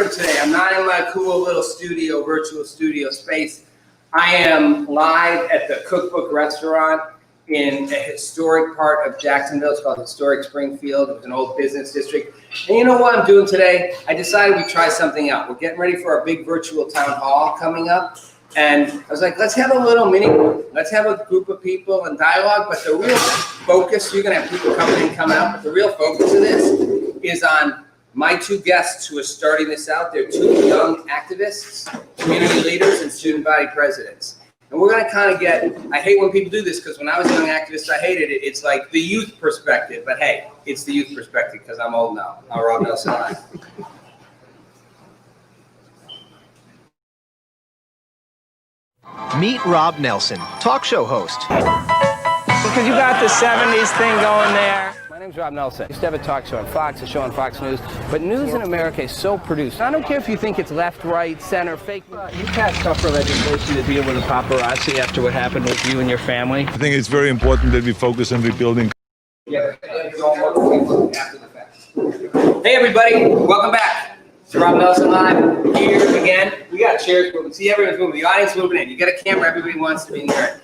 different today. I'm not in my cool little studio, virtual studio space. I am live at the Cookbook Restaurant in a historic part of Jacksonville. It's called Historic Springfield. It was an old business district. And you know what I'm doing today? I decided we'd try something out. We're getting ready for our big virtual town hall coming up. And I was like, let's have a little mini group. Let's have a group of people and dialogue. But the real focus, you're going to have people coming in, come out. But the real focus of this is on my two guests who are starting this out. They're two young activists, community leaders, and student body presidents. And we're going to kind of get, I hate when people do this because when I was a young activist, I hated it. It's like the youth perspective. But hey, it's the youth perspective because I'm old now. I'm Rob Nelson. Meet Rob Nelson, talk show host. Because you got the 70s thing going there. My name's Rob Nelson. I used to have a talk show on Fox, a show on Fox News, but news in America is so produced. I don't care if you think it's left, right, center, fake. You passed tougher legislation to deal with the paparazzi after what happened with you and your family. I think it's very important that we focus on rebuilding. Yeah. Hey everybody, welcome back. It's Rob Nelson live here again. We got chairs moving. See, everyone's moving. The audience moving in. You got a camera. Everybody wants to be here.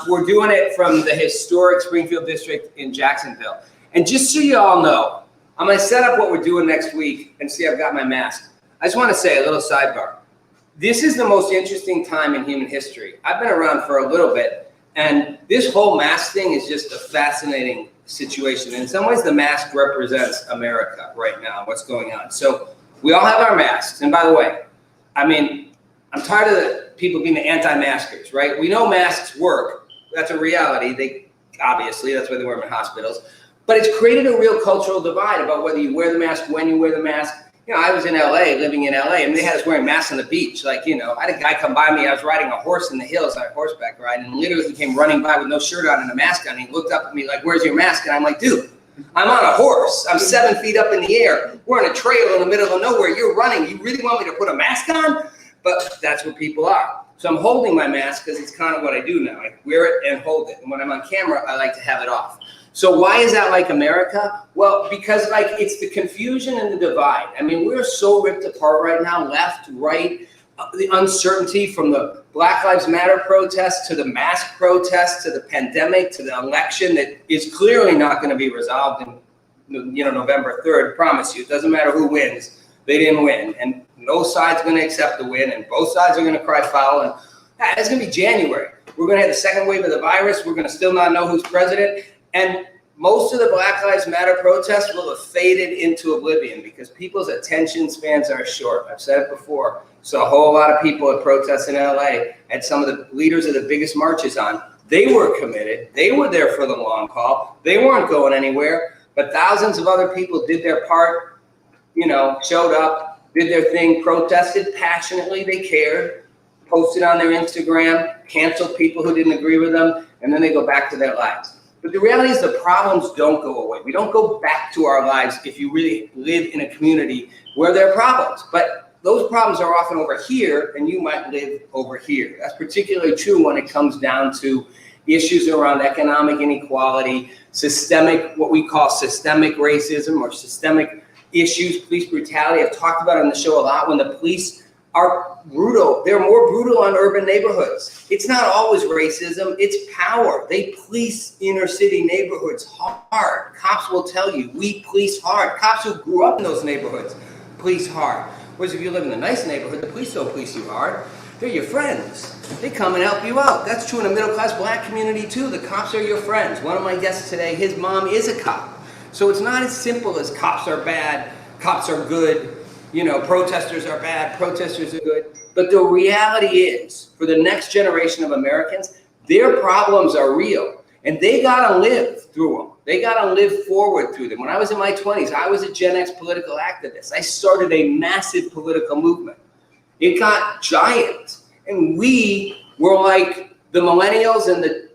We're doing it from the historic Springfield district in Jacksonville. And just so you all know, I'm going to set up what we're doing next week and see I've got my mask. I just want to say a little sidebar. This is the most interesting time in human history. I've been around for a little bit, and this whole mask thing is just a fascinating situation. In some ways, the mask represents America right now, what's going on. So we all have our masks. And by the way, I mean, I'm tired of the people being the anti-maskers, right? We know masks work. That's a reality. They obviously, that's why they wear them in hospitals. But it's created a real cultural divide about whether you wear the mask, when you wear the mask. You know, I was in LA, living in LA, and they had us wearing masks on the beach. Like, you know, I had a guy come by me. I was riding a horse in the hills, on a horseback ride, and literally he came running by with no shirt on and a mask on. And he looked up at me like, "Where's your mask?" And I'm like, "Dude, I'm on a horse. I'm 7 feet up in the air. We're on a trail in the middle of nowhere. You're running. You really want me to put a mask on?" But that's what people are. So I'm holding my mask because it's kind of what I do now. I wear it and hold it. And when I'm on camera, I like to have it off. So why is that like America? Well, because like it's the confusion and the divide. I mean, we're so ripped apart right now, left, right, the uncertainty from the Black Lives Matter protests to the mask protests to the pandemic to the election that is clearly not going to be resolved in, you know, November 3rd. Promise you, it doesn't matter who wins. They didn't win, and no side's going to accept the win, and both sides are going to cry foul. And it's going to be January. We're going to have the second wave of the virus. We're going to still not know who's president. And most of the Black Lives Matter protests will have faded into oblivion because people's attention spans are short. I've said it before. So a whole lot of people at protests in LA had some of the leaders of the biggest marches on. They were committed. They were there for the long haul. They weren't going anywhere. But thousands of other people did their part, you know, showed up, did their thing, protested passionately. They cared, posted on their Instagram, canceled people who didn't agree with them, and then they go back to their lives. But the reality is the problems don't go away. We don't go back to our lives if you really live in a community where there are problems. But those problems are often over here, and you might live over here. That's particularly true when it comes down to issues around economic inequality, systemic, what we call systemic racism or systemic issues, police brutality. I've talked about it on the show a lot. When the police are brutal, they're more brutal on urban neighborhoods. It's not always racism, it's power. They police inner city neighborhoods hard. Cops will tell you, we police hard. Cops who grew up in those neighborhoods police hard. Whereas if you live in a nice neighborhood, the police don't police you hard. They're your friends. They come and help you out. That's true in the middle-class black community too. The cops are your friends. One of my guests today, his mom is a cop. So it's not as simple as cops are bad, cops are good, you know, protesters are bad, protesters are good. But the reality is, for the next generation of Americans, their problems are real. And they gotta live through them. They gotta live forward through them. When I was in my 20s, I was a Gen X political activist. I started a massive political movement. It got giant. And we were like the millennials and the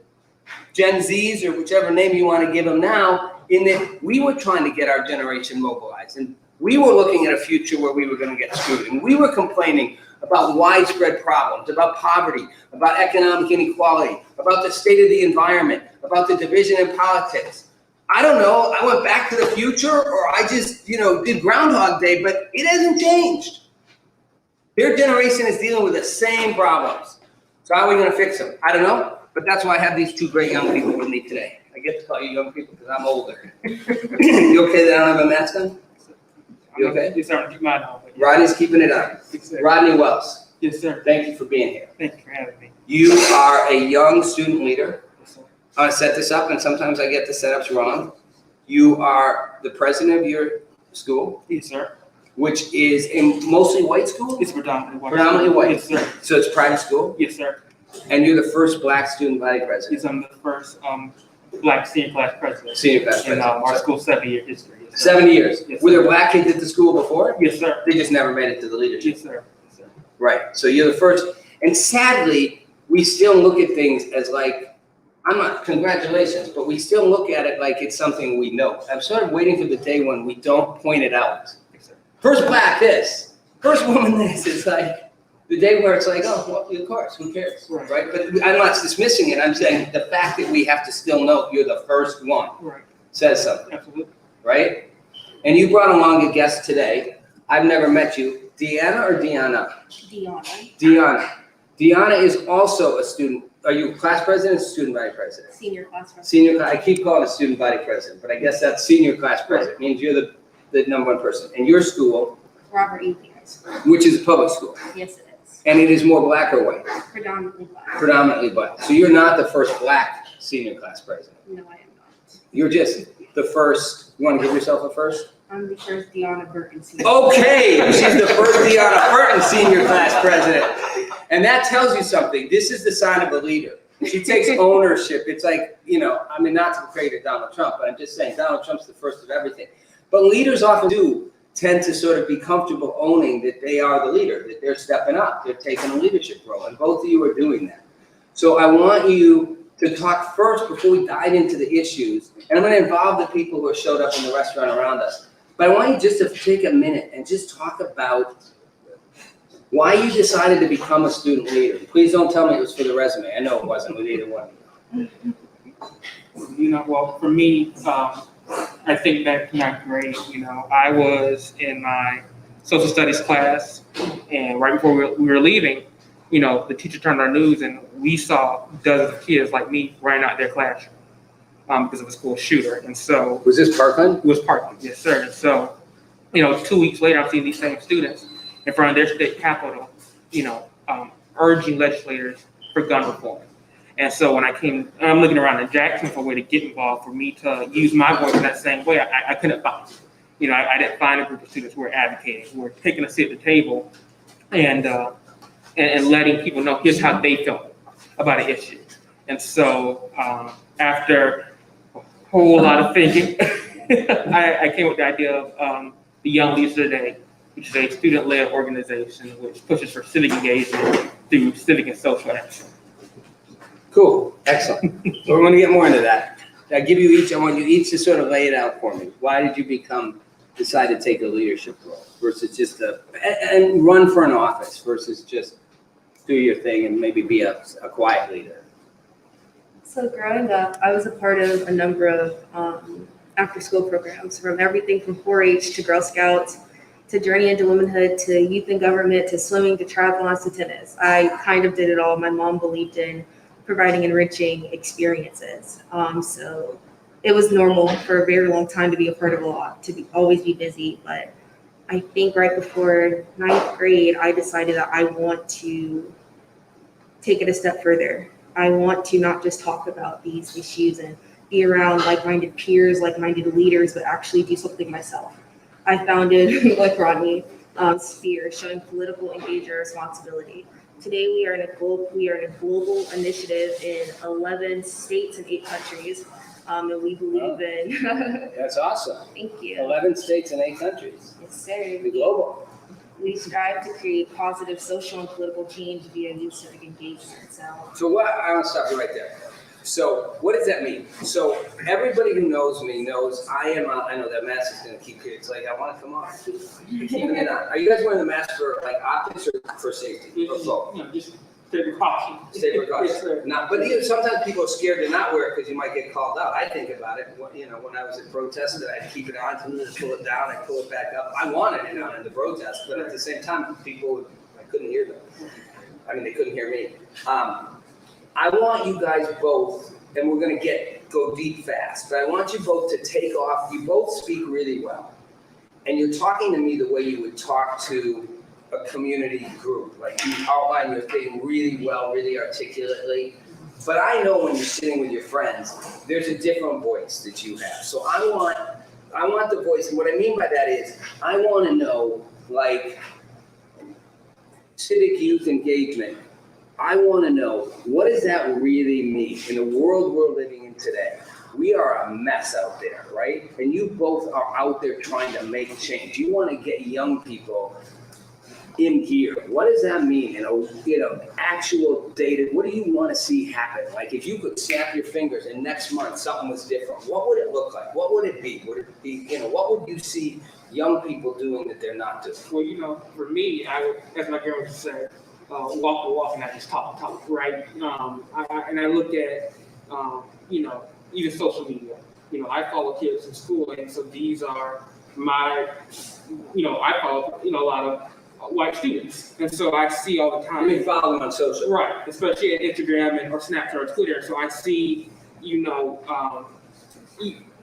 Gen Zs, or whichever name you want to give them now, in that we were trying to get our generation mobilized. And we were looking at a future where we were going to get screwed. And we were complaining about widespread problems, about poverty, about economic inequality, about the state of the environment, about the division in politics. I don't know, I went back to the future, or I just, you know, did Groundhog Day, but it hasn't changed. Their generation is dealing with the same problems. So how are we going to fix them? I don't know, but that's why I have these two great young people with me today. I get to call you young people because I'm older. You okay that I don't have a mask on? You okay? Yes, sir. Keep mine on. Rodney's keeping it on. Yes, sir. Rodney Wells, Yes, sir. thank you for being here. Thank you for having me. You are a young student leader. Yes, sir. I want to set this up, and sometimes I get the setups wrong. You are the president of your school, Yes, sir. which is a mostly white school? It's predominantly white. Predominantly white. Yes, sir. So it's private school, Yes, sir. and you're the first black student body president, Yes, I'm the first black senior class president senior class in president. our So school's 7-year history. Yes, sir. 7 years. Yes, Were there sir. black kids at the school before? Yes, sir. They just never made it to the leadership. Yes, sir. Yes, sir. Right. So you're the first. And sadly, we still look at things as like, I'm not, congratulations, but we still look at it like it's something we know. I'm sort of waiting for the day when we don't point it out. Yes, sir. First black this, first woman this. It's like the day where it's like, oh, well, of course, who cares? Right. Right. But I'm not dismissing it. I'm saying the fact that we have to still know you're the first one Right. says something. Absolutely. Right? And you brought along a guest today. I've never met you. Deanna or Deanna? Deanna, Deanna. Deanna is also a student. Are you class president or student body president? senior class president. Senior, I keep calling it student body president, but I guess that's senior class president. Means you're the number one person. And your school, Robert E. Lee High School. which is a public school, Yes, it is. and it is more black or white? Predominantly black. Predominantly black. So you're not the first black senior class president. No, I am not. You're just the first. You want to give yourself a first? I'm the first Deanna Burton senior. Okay, she's the first Deanna Burton senior class president. And that tells you something. This is the sign of a leader. She takes ownership. It's like, I mean, not to create Donald Trump, but I'm just saying Donald Trump's the first of everything. But leaders often do tend to sort of be comfortable owning that they are the leader, that they're stepping up, they're taking a leadership role, and both of you are doing that. So I want you to talk first before we dive into the issues, and I'm going to involve the people who have showed up in the restaurant around us. But I want you just to take a minute and just talk about why you decided to become a student leader. Please don't tell me it was for the resume. I know it wasn't with either one. Well, for me, I think back to my grade, I was in my social studies class, and right before we were leaving, the teacher turned on our news, and we saw dozens of kids like me running out their classroom because of a school shooter. And so Was this Parkland? it was Parkland, yes, sir. And so, 2 weeks later, I'm seeing these same students in front of their state capitol, urging legislators for gun reform. And so when I'm looking around in Jackson for a way to get involved, for me to use my voice in that same way, I couldn't find it. I didn't find a group of students who were advocating, who were taking a seat at the table and letting people know here's how they felt about an issue. And so after a whole lot of thinking, I came with the idea of the Young Leaders Today, which is a student-led organization which pushes for civic engagement through civic and social action. Cool. Excellent. So we're going to get more into that. I want you each to sort of lay it out for me. Why did you decide to take a leadership role versus just and run for an office versus just do your thing and maybe be a quiet leader? So growing up, I was a part of a number of after-school programs, from everything from 4-H to Girl Scouts to Journey into Womanhood to Youth in Government to swimming to triathlons to tennis. I kind of did it all. My mom believed in providing enriching experiences. So it was normal for a very long time to be a part of a lot, always be busy. But I think right before 9th grade, I decided that I want to take it a step further. I want to not just talk about these issues and be around like-minded peers, like-minded leaders, but actually do something myself. I founded, like Rodney, Sphere, showing political engagement and responsibility. Today, we are in a global initiative in 11 states and 8 countries, and we believe in. That's awesome. Thank you. 11 states and 8 countries. Yes, sir. The global. We strive to create positive social and political change via youth civic engagement. So I want to stop you right there. So what does that mean? So everybody who knows me knows I know that mask is going to keep kids like, I want to come on. Keeping it on. Are you guys wearing the mask for like optics or for safety? Or both? Just state precaution. State precaution. Yes, sir. But sometimes people are scared to not wear it because you might get called out. I think about it. When I was at protest, that I'd keep it on, pull it down, I'd pull it back up. I wanted it on in the protest, but at the same time, people would like, couldn't hear them. I mean, they couldn't hear me. I want you guys both, and we're gonna go deep fast, but I want you both to take off. You both speak really well. And you're talking to me the way you would talk to a community group. Like you outline your thing really well, really articulately. But I know when you're sitting with your friends, there's a different voice that you have. So I want the voice, and what I mean by that is, I want to know, like, civic youth engagement. I want to know, what does that really mean in the world we're living in today? We are a mess out there, right? And you both are out there trying to make change. You want to get young people in gear. What does that mean in a actual data? What do you want to see happen? Like if you could snap your fingers and next month something was different, what would it look like? What would it be? Would it be, what would you see young people doing that they're not doing? Well, for me, I would, as my grandmother said, walk the walk and not just talk the talk, right? I look at, even social media. I follow kids in school, and so these are my, I follow, a lot of white students, and so I see all the time. I mean, follow them on social. Right, especially at Instagram or Snapchat or Twitter. So I see,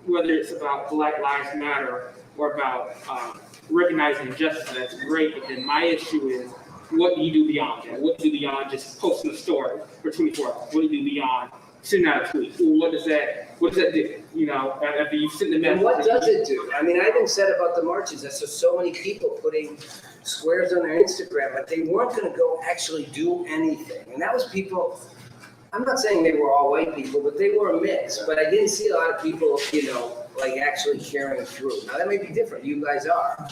whether it's about Black Lives Matter or about recognizing injustice, that's great. But then my issue is, what do you do beyond that? What do you do beyond just posting a story for 24 hours? What do you do beyond sending out a tweet? What does that do? After you send the message. And what does it do? I mean, I even said about the marches, that's just so many people putting squares on their Instagram, but they weren't going to go actually do anything. And that was people, I'm not saying they were all white people, but they were a mix. But I didn't see a lot of people, like actually carrying through. Now that may be different. You guys are.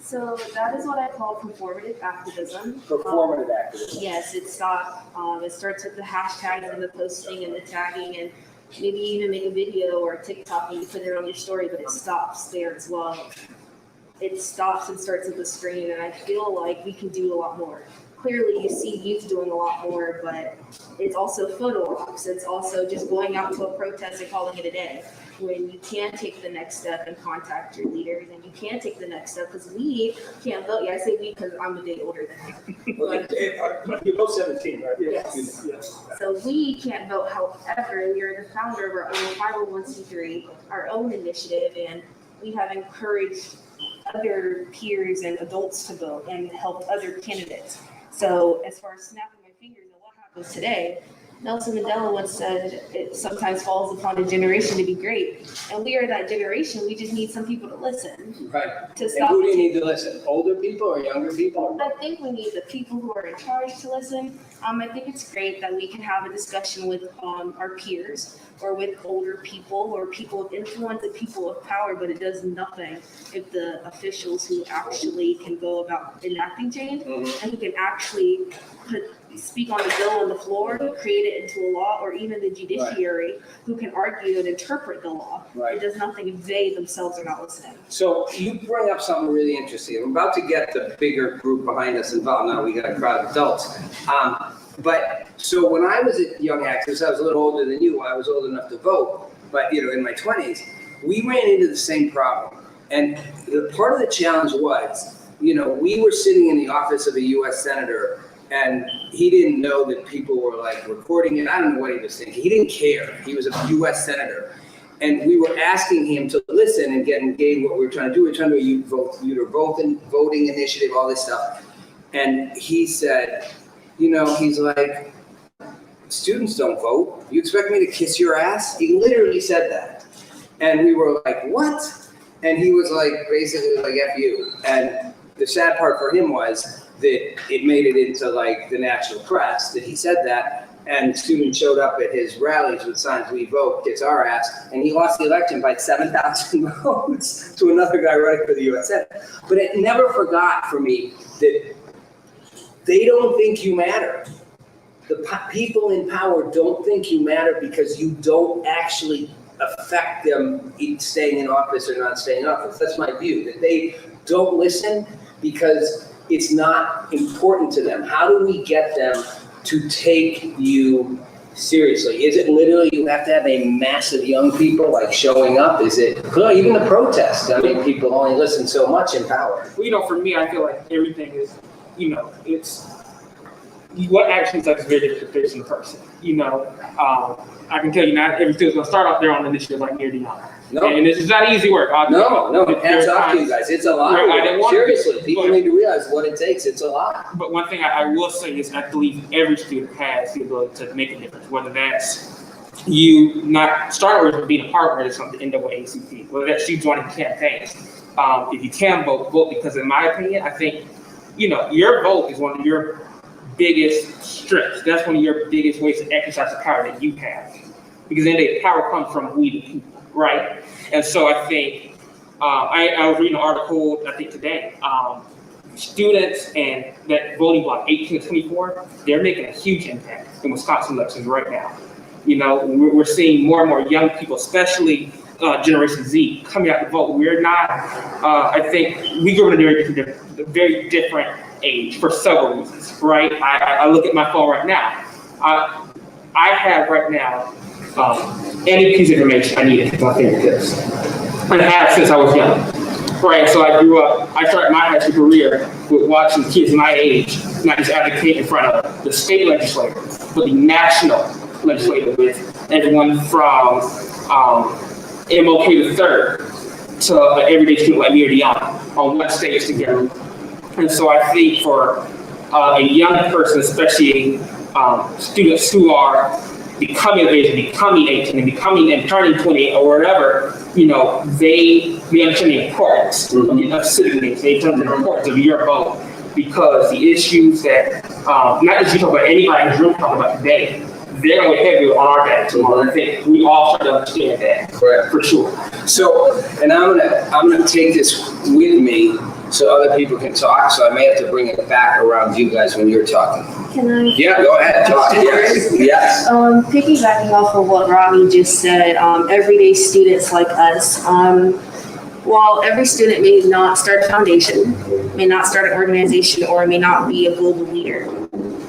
So that is what I call performative activism. Performative activism. Yes, it starts with the hashtags and the posting and the tagging, and maybe even make a video or a TikTok and you put it on your story, but it stops there as well. It stops and starts at the screen, and I feel like we can do a lot more. Clearly, you see youth doing a lot more, but it's also photo ops. It's also just going out to a protest and calling it a day. When you can't take the next step and contact your leaders, and you can't take the next step because we can't vote. Yeah, I say we because I'm a day older than you. You're both 17, right? Yes. So we can't vote. However, we are the founder of our own 501c3, our own initiative, and we have encouraged other peers and adults to vote and help other candidates. So as far as snapping my fingers and what happens today, Nelson Mandela once said, it sometimes falls upon a generation to be great. And we are that generation. We just need some people to listen. Right. To stop. And who do you need to listen? Older people or younger people? I think we need the people who are in charge to listen. I think it's great that we can have a discussion with our peers or with older people or people of influence and people of power, but it does nothing if the officials who actually can go about enacting change and who can actually speak on the bill on the floor, create it into a law, or even the judiciary who can argue and interpret the law. Right. It does nothing if they themselves are not listening. So you bring up something really interesting. I'm about to get the bigger group behind us involved. Now we got a crowd of adults. But so when I was a young activist, I was a little older than you. I was old enough to vote, but in my 20s, we ran into the same problem. And part of the challenge was, we were sitting in the office of a U.S. senator, and he didn't know that people were like recording it. I don't know what he was thinking. He didn't care. He was a U.S. senator. And we were asking him to listen and get engaged what we were trying to do. We were trying to do a voting initiative, all this stuff. And he said, he's like, students don't vote. You expect me to kiss your ass? He literally said that. And we were like, what? And he was like, basically like, F you. And the sad part for him was that it made it into like the national press that he said that, and students showed up at his rallies with signs, "We vote, kiss our ass," and he lost the election by 7,000 votes to another guy running for the U.S. Senate. But it never forgot for me that they don't think you matter. The people in power don't think you matter because you don't actually affect them staying in office or not staying in office. That's my view, that they don't listen because it's not important to them. How do we get them to take you seriously? Is it literally you have to have a massive young people like showing up? Is it even the protest? I mean, people only listen so much in power. Well, for me, I feel like everything is, it's what actions like is very different from the person. I can tell you not every student's gonna start off their own initiative like near the honor. No. And it's not easy work. No, hats off to you guys. It's a lot. Seriously, people need to realize what it takes. It's a lot. But one thing I will say is I believe every student has the ability to make a difference, whether that's you not starting or being a partner of something NAACP, whether that's you joining campaigns. If you can vote, because in my opinion, I think, your vote is one of your biggest strengths. That's one of your biggest ways to exercise the power that you have. Because then the power comes from we the people, right? And so I think, I was reading an article, I think today, students and that voting block 18 to 24, they're making a huge impact in Wisconsin elections right now. We're seeing more and more young people, especially Generation Z, coming out to vote. We're not, I think, we grew up in a very different age for several reasons, right? I look at my phone right now. I have right now any piece of information I need at my fingertips. And I have since I was young, right? So I grew up, I started my high school career with watching kids my age not just advocate in front of the state legislature, but the national legislature with everyone from MLK the third to an everyday student like me or Deanna on one stage together. And so I think for a young person, especially students who are becoming of age, becoming 18 and turning 28 or whatever, they understand the importance of civic needs. They understand the importance of your vote, because the issues that, not just you talk about, anybody in this room talking about today, they're going to be heavy on our back tomorrow. I think we all start to understand that. Correct. For sure. So, and I'm gonna take this with me so other people can talk. So I may have to bring it back around you guys when you're talking. Can I? Yeah, go ahead. Talk. Yes. Piggybacking off of what Robbie just said, everyday students like us, while every student may not start a foundation, may not start an organization, or may not be a global leader,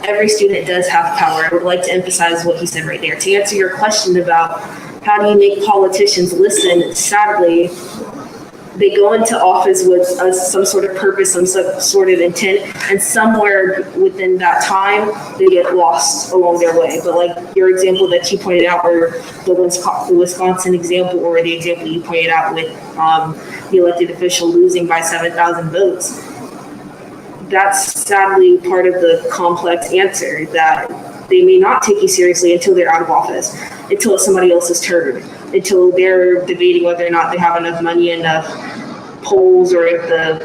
every student does have power. I would like to emphasize what he said right there. To answer your question about how do you make politicians listen, sadly, they go into office with some sort of purpose, some sort of intent, and somewhere within that time, they get lost along their way. But like your example that you pointed out, or the Wisconsin example, or the example you pointed out with the elected official losing by 7,000 votes, that's sadly part of the complex answer, that they may not take you seriously until they're out of office, until it's somebody else's turn, until they're debating whether or not they have enough money, enough polls, or if the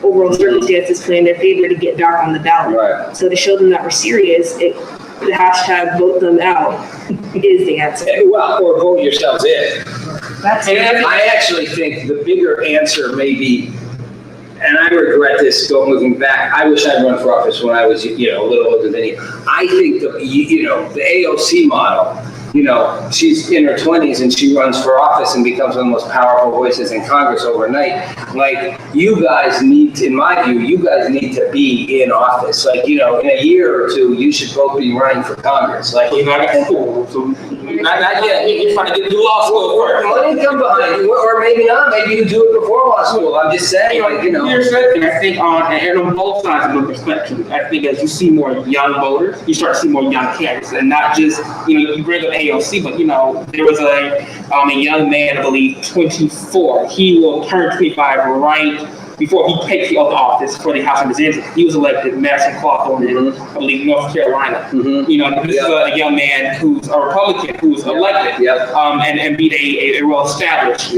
overall circumstances play in their favor to get back on the ballot. Right. So to show them that we're serious, the hashtag vote them out is the answer. Well, or vote yourselves in. I actually think the bigger answer may be, and I regret this moving back, I wish I'd run for office when I was, a little older than you. I think the AOC model, she's in her 20s and she runs for office and becomes one of the most powerful voices in Congress overnight. Like, you guys need to, in my view, to be in office. Like, in a year or two, you should both be running for Congress. Like, not yet. You're trying to get through law school first. Money come behind you, or maybe not. Maybe you do it before law school. I'm just saying, Here's the thing. I think on both sides of the spectrum, I think as you see more young voters, you start to see more young candidates, and not just, you bring up AOC, but there was a young man, I believe, 24. He will turn 25 right before he takes the oath of office for the House of Representatives. He was elected Madison Cawthorn in, I believe, North Carolina. Mm-hmm. This is a young man who's a Republican who's elected, and beat a well-established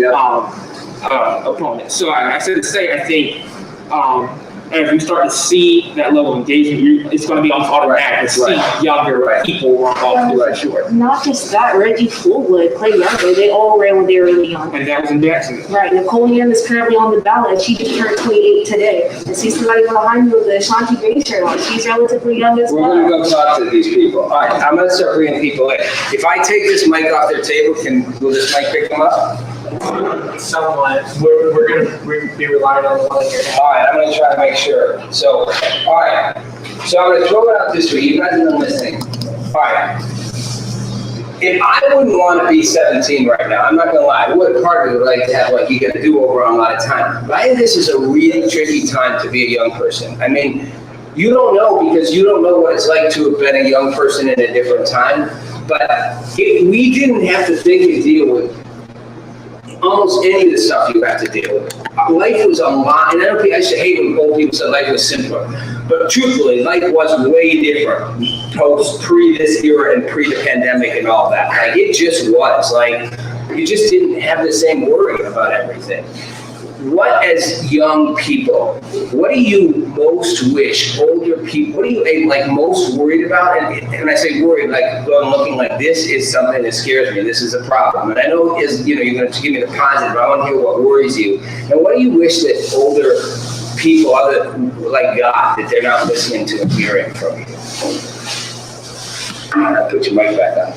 opponent. So I said to say, I think as we start to see that level of engagement, it's going to be almost automatic to see younger people run off for sure. Not just that, Reggie Fullwood, Clay Younger, they all ran when they were really young. And that was in Jackson. Right, Nicole Young is currently on the ballot. She just turned 28 today. I see somebody behind me with the Ashanti Bay shirt on. She's relatively young as well. We're going to go talk to these people. All right, I'm going to start bringing people in. If I take this mic off their table, will this mic pick them up? Somewhat. We're going to be relying on the one here. All right, I'm going to try to make sure. So, all right. So I'm going to throw it out this way. You guys are listening. All right. If I wouldn't want to be 17 right now, I'm not going to lie. I would partly like to have, you got to do over on a lot of time. But I think this is a really tricky time to be a young person. I mean, You don't know because you don't know what it's like to have been a young person in a different time. But we didn't have to think and deal with almost any of the stuff you have to deal with. Life was a lot, and I don't think I should hate when old people say life was simpler. But truthfully, life was way different pre this era and pre the pandemic and all that. Like it just was. Like you just didn't have the same worry about everything. What, as young people, what do you most wish older people, what are you like most worried about? And I say worried, like I'm looking like this is something that scares me. This is a problem. And I know you're going to give me the positive, but I want to hear what worries you. And what do you wish that older people, other like God, that they're not listening to and hearing from you? I'll put your mic back on.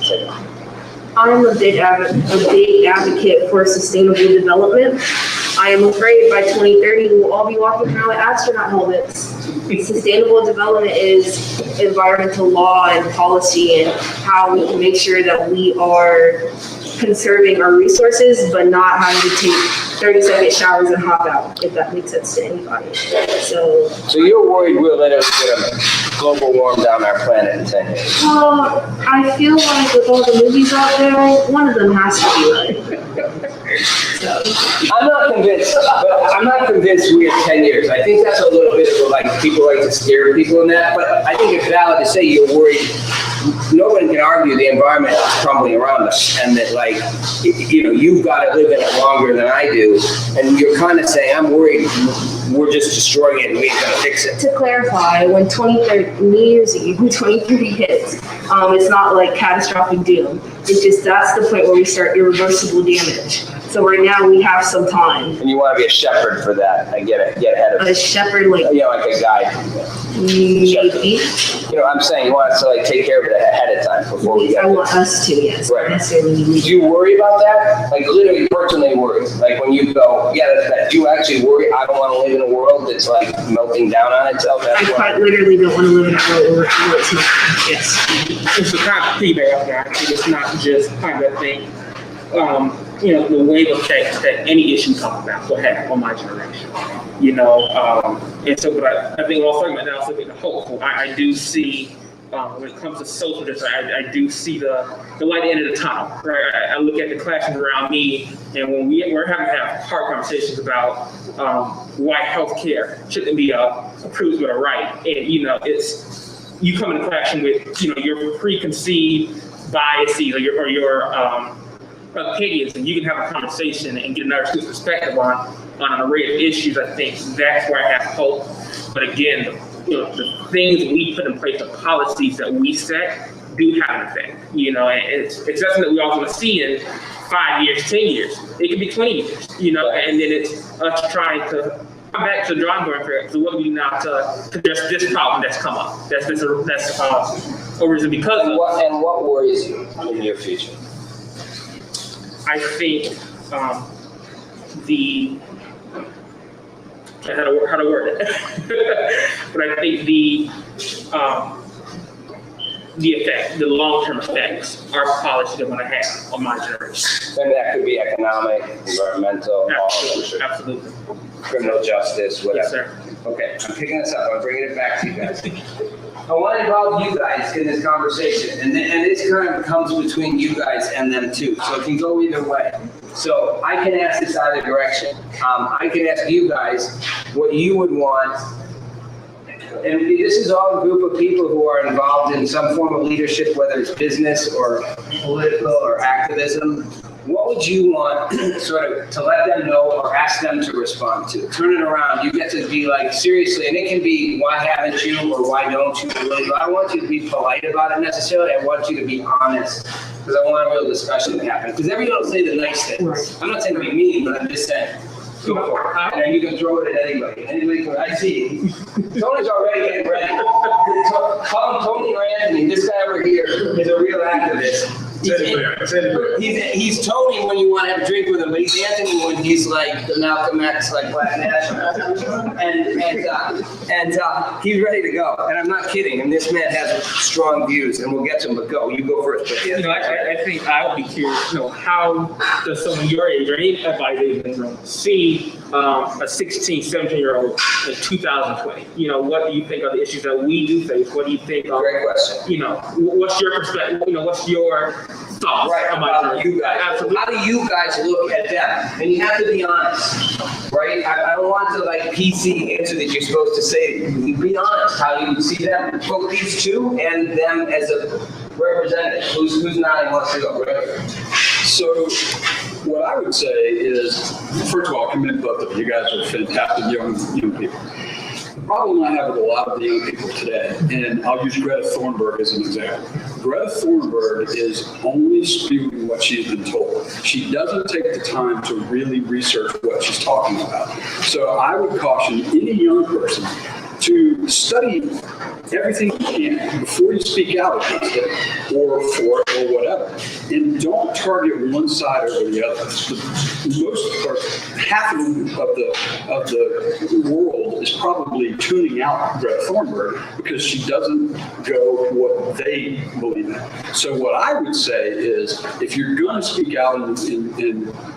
I'm a big advocate for sustainable development. I am afraid by 2030 we will all be walking around with astronaut helmets. Sustainable development is environmental law and policy and how we can make sure that we are conserving our resources but not having to take 30-second showers and hop out, if that makes sense to anybody. So you're worried we'll let us get a global warm down our planet in 10 years? I feel like with all the movies out there, one of them has to be right. So. I'm not convinced we have 10 years. I think that's a little bit of like people like to scare people in that, but I think it's valid to say you're worried. No one can argue the environment is crumbling around us and that like, you've got to live in it longer than I do. And you're kind of saying, I'm worried we're just destroying it and we ain't going to fix it. To clarify, when 2030 hits, it's not like catastrophic doom. It's just that's the point where we start irreversible damage. So right now we have some time. And you want to be a shepherd for that and get ahead of it. A shepherd, like like a guide. maybe. I'm saying you want us to like take care of it ahead of time before we get I want us to, yes. Right. Necessarily. Do you worry about that? Like literally personally worry? Like when you go, yeah, that's bad. Do you actually worry, I don't want to live in a world that's like melting down on itself? I quite literally don't want to live in a world where it's not. Yes. It's a kind of feedback out there. I think it's not just kind of thing. The wave effect that any issue comes about will have on my generation. And so, but I think also talking about that, also being hopeful. I do see when it comes to social justice, I do see the light at the end of the tunnel. Right? I look at the classrooms around me, and when we're having to have hard conversations about why healthcare shouldn't be approved with a right, and it's you come in the classroom with your preconceived biases or your opinions, and you can have a conversation and get another student's perspective on an array of issues. I think that's where I have hope. But again, the things we put in place, the policies that we set, do have an effect. And it's something that we all want to see in 5 years, 10 years. It could be 20 years. And then it's us trying to come back to the drawing board for it. So what do we do now to address this problem that's come up? That's arisen because of. And what worries you in the near future? I think how to word it, but I think the long-term effects our policies are going to have on my generation. And that could be economic, environmental, Absolutely. Criminal justice, whatever. Yes, sir. Okay, I'm picking this up. I'm bringing it back to you guys. I want to involve you guys in this conversation, and this kind of comes between you guys and them too. So it can go either way. So I can ask this either direction. I can ask you guys what you would want. And this is all a group of people who are involved in some form of leadership, whether it's business or political or activism. What would you want sort of to let them know or ask them to respond to? Turn it around. You get to be like, seriously, and it can be, why haven't you or why don't you? I don't want you to be polite about it necessarily. I want you to be honest because I want a real discussion to happen. Because everyone will say the nice things. I'm not saying to be mean, but I'm just saying, go for it. And you can throw it at anybody. Anybody can, I see. Tony's already getting ready. Call him Tony or Anthony. This guy over here is a real activist. He's Tony when you want to have a drink with him, but he's Anthony when he's like the Malcolm X, like Black national, and he's ready to go. And I'm not kidding. And this man has strong views, and we'll get to him. But go, you go first. But You know, I think I would be curious, how does someone your age or anybody in this room see a 16, 17-year-old in 2020? What do you think are the issues that we do face? What do you think are, great question. What's your perspective? What's your thoughts? Right, about you guys. Absolutely. How do you guys look at them? And you have to be honest, right? I don't want to PC answer that you're supposed to say. Be honest. How do you see them, both these two, and them as a representative? Who's nodding wants to go, right? So what I would say is, first of all, I commend both of you. You guys are fantastic young people. The problem I have with a lot of the young people today, and I'll use Greta Thunberg as an example. Greta Thunberg is only spewing what she's been told. She doesn't take the time to really research what she's talking about. So I would caution any young person to study everything you can before you speak out against it or for it or whatever. And don't target one side over the other. Half of the world is probably tuning out Greta Thunberg because she doesn't go what they believe in. So what I would say is, if you're going to speak out and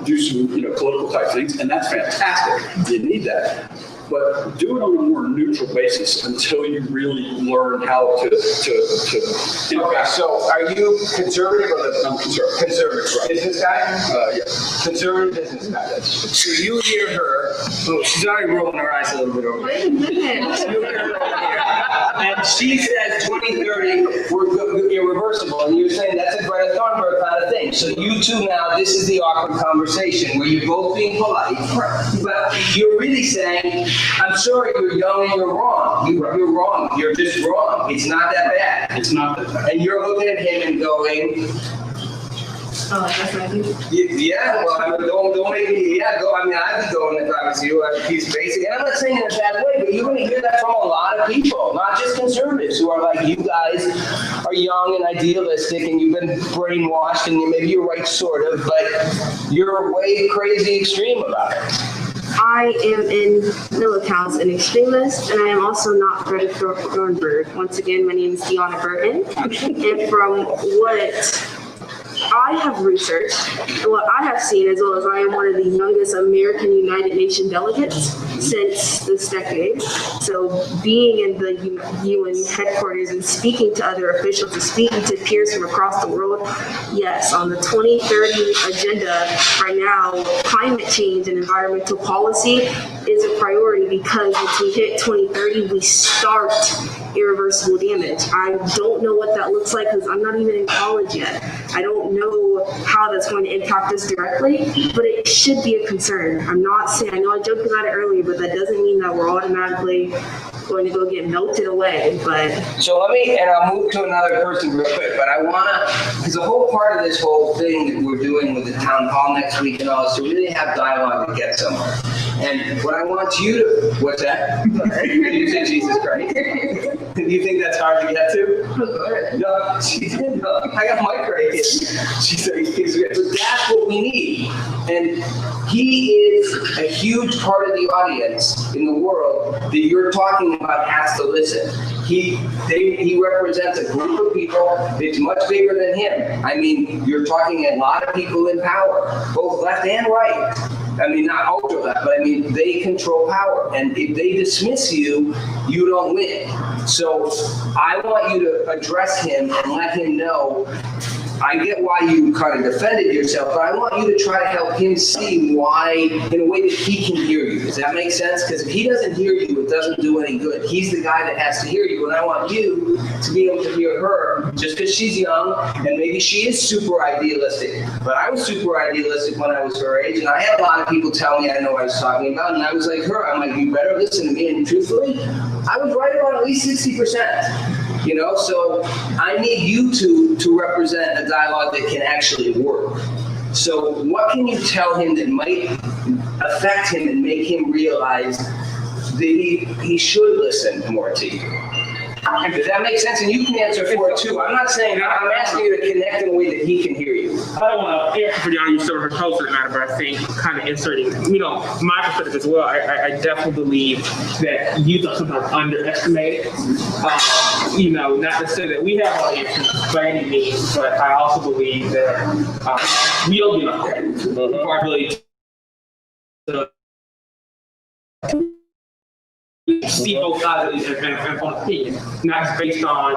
do some political type things, and that's fantastic, you need that. But do it on a more neutral basis until you really learn how to Okay, so are you conservative or I'm conservative. Conservative, right. Business guy? Yeah. Conservative business guy. So you hear her, she's already rolling her eyes a little bit over there. Wait a minute. You hear her over here, and she says 2030, we're irreversible, and you're saying that's a Greta Thunberg kind of thing. So you two now, this is the awkward conversation where you're both being polite, but you're really saying, I'm sorry, you're young and you're wrong. You're wrong. You're just wrong. It's not that bad. It's not that bad. And you're looking at him and going, Oh, that's what I do. yeah, well, don't make me, go. I mean, I'd be going if I was you. He's basic. And I'm not saying it in a bad way, but you're going to hear that from a lot of people, not just conservatives who are like, you guys are young and idealistic and you've been brainwashed and maybe you're right, sort of, but you're way crazy extreme about it. I am in no accounts an extremist, and I am also not Greta Thunberg. Once again, my name is Deanna Burton, and from what I have researched and what I have seen, as well as I am one of the youngest American United Nations delegates since this decade. So being in the UN headquarters and speaking to other officials and speaking to peers from across the world, yes, on the 2030 agenda right now, climate change and environmental policy is a priority because once we hit 2030, we start irreversible damage. I don't know what that looks like because I'm not even in college yet. I don't know how that's going to impact us directly, but it should be a concern. I'm not saying, I know I joked about it earlier, but that doesn't mean that we're automatically going to go get melted away. But so I'll move to another person real quick, but I want to, because the whole part of this whole thing that we're doing with the town hall next week and all is to really have dialogue to get somewhere. And what I want you to, what's that? You say Jesus Christ. Do you think that's hard to get to? No, she didn't. No, I got Mike right here. She said, but that's what we need. And he is a huge part of the audience in the world that you're talking about has to listen. He represents a group of people that's much bigger than him. I mean, you're talking a lot of people in power, both left and right. I mean, not ultra left, but I mean, they control power. And if they dismiss you, you don't win. So I want you to address him and let him know, I get why you kind of defended yourself, but I want you to try to help him see why in a way that he can hear you. Does that make sense? Because if he doesn't hear you, it doesn't do any good. He's the guy that has to hear you, and I want you to be able to hear her just because she's young, and maybe she is super idealistic. But I was super idealistic when I was her age, and I had a lot of people tell me I know what I was talking about, and I was like her. I'm like, you better listen to me, and truthfully, I was right about at least 60%. You know, so I need you to represent a dialogue that can actually work. So what can you tell him that might affect him and make him realize that he should listen more to you? And does that make sense? And you can answer for it too. I'm not saying, I'm asking you to connect in a way that he can hear you. I don't want to answer for y'all, you some of her toes for the matter, but I think kind of inserting, my perspective as well, I definitely believe that youth are sometimes underestimated. Not to say that we have all the answers by any means, but I also believe that we don't give enough credit for our ability to see both sides and on opinion, not based on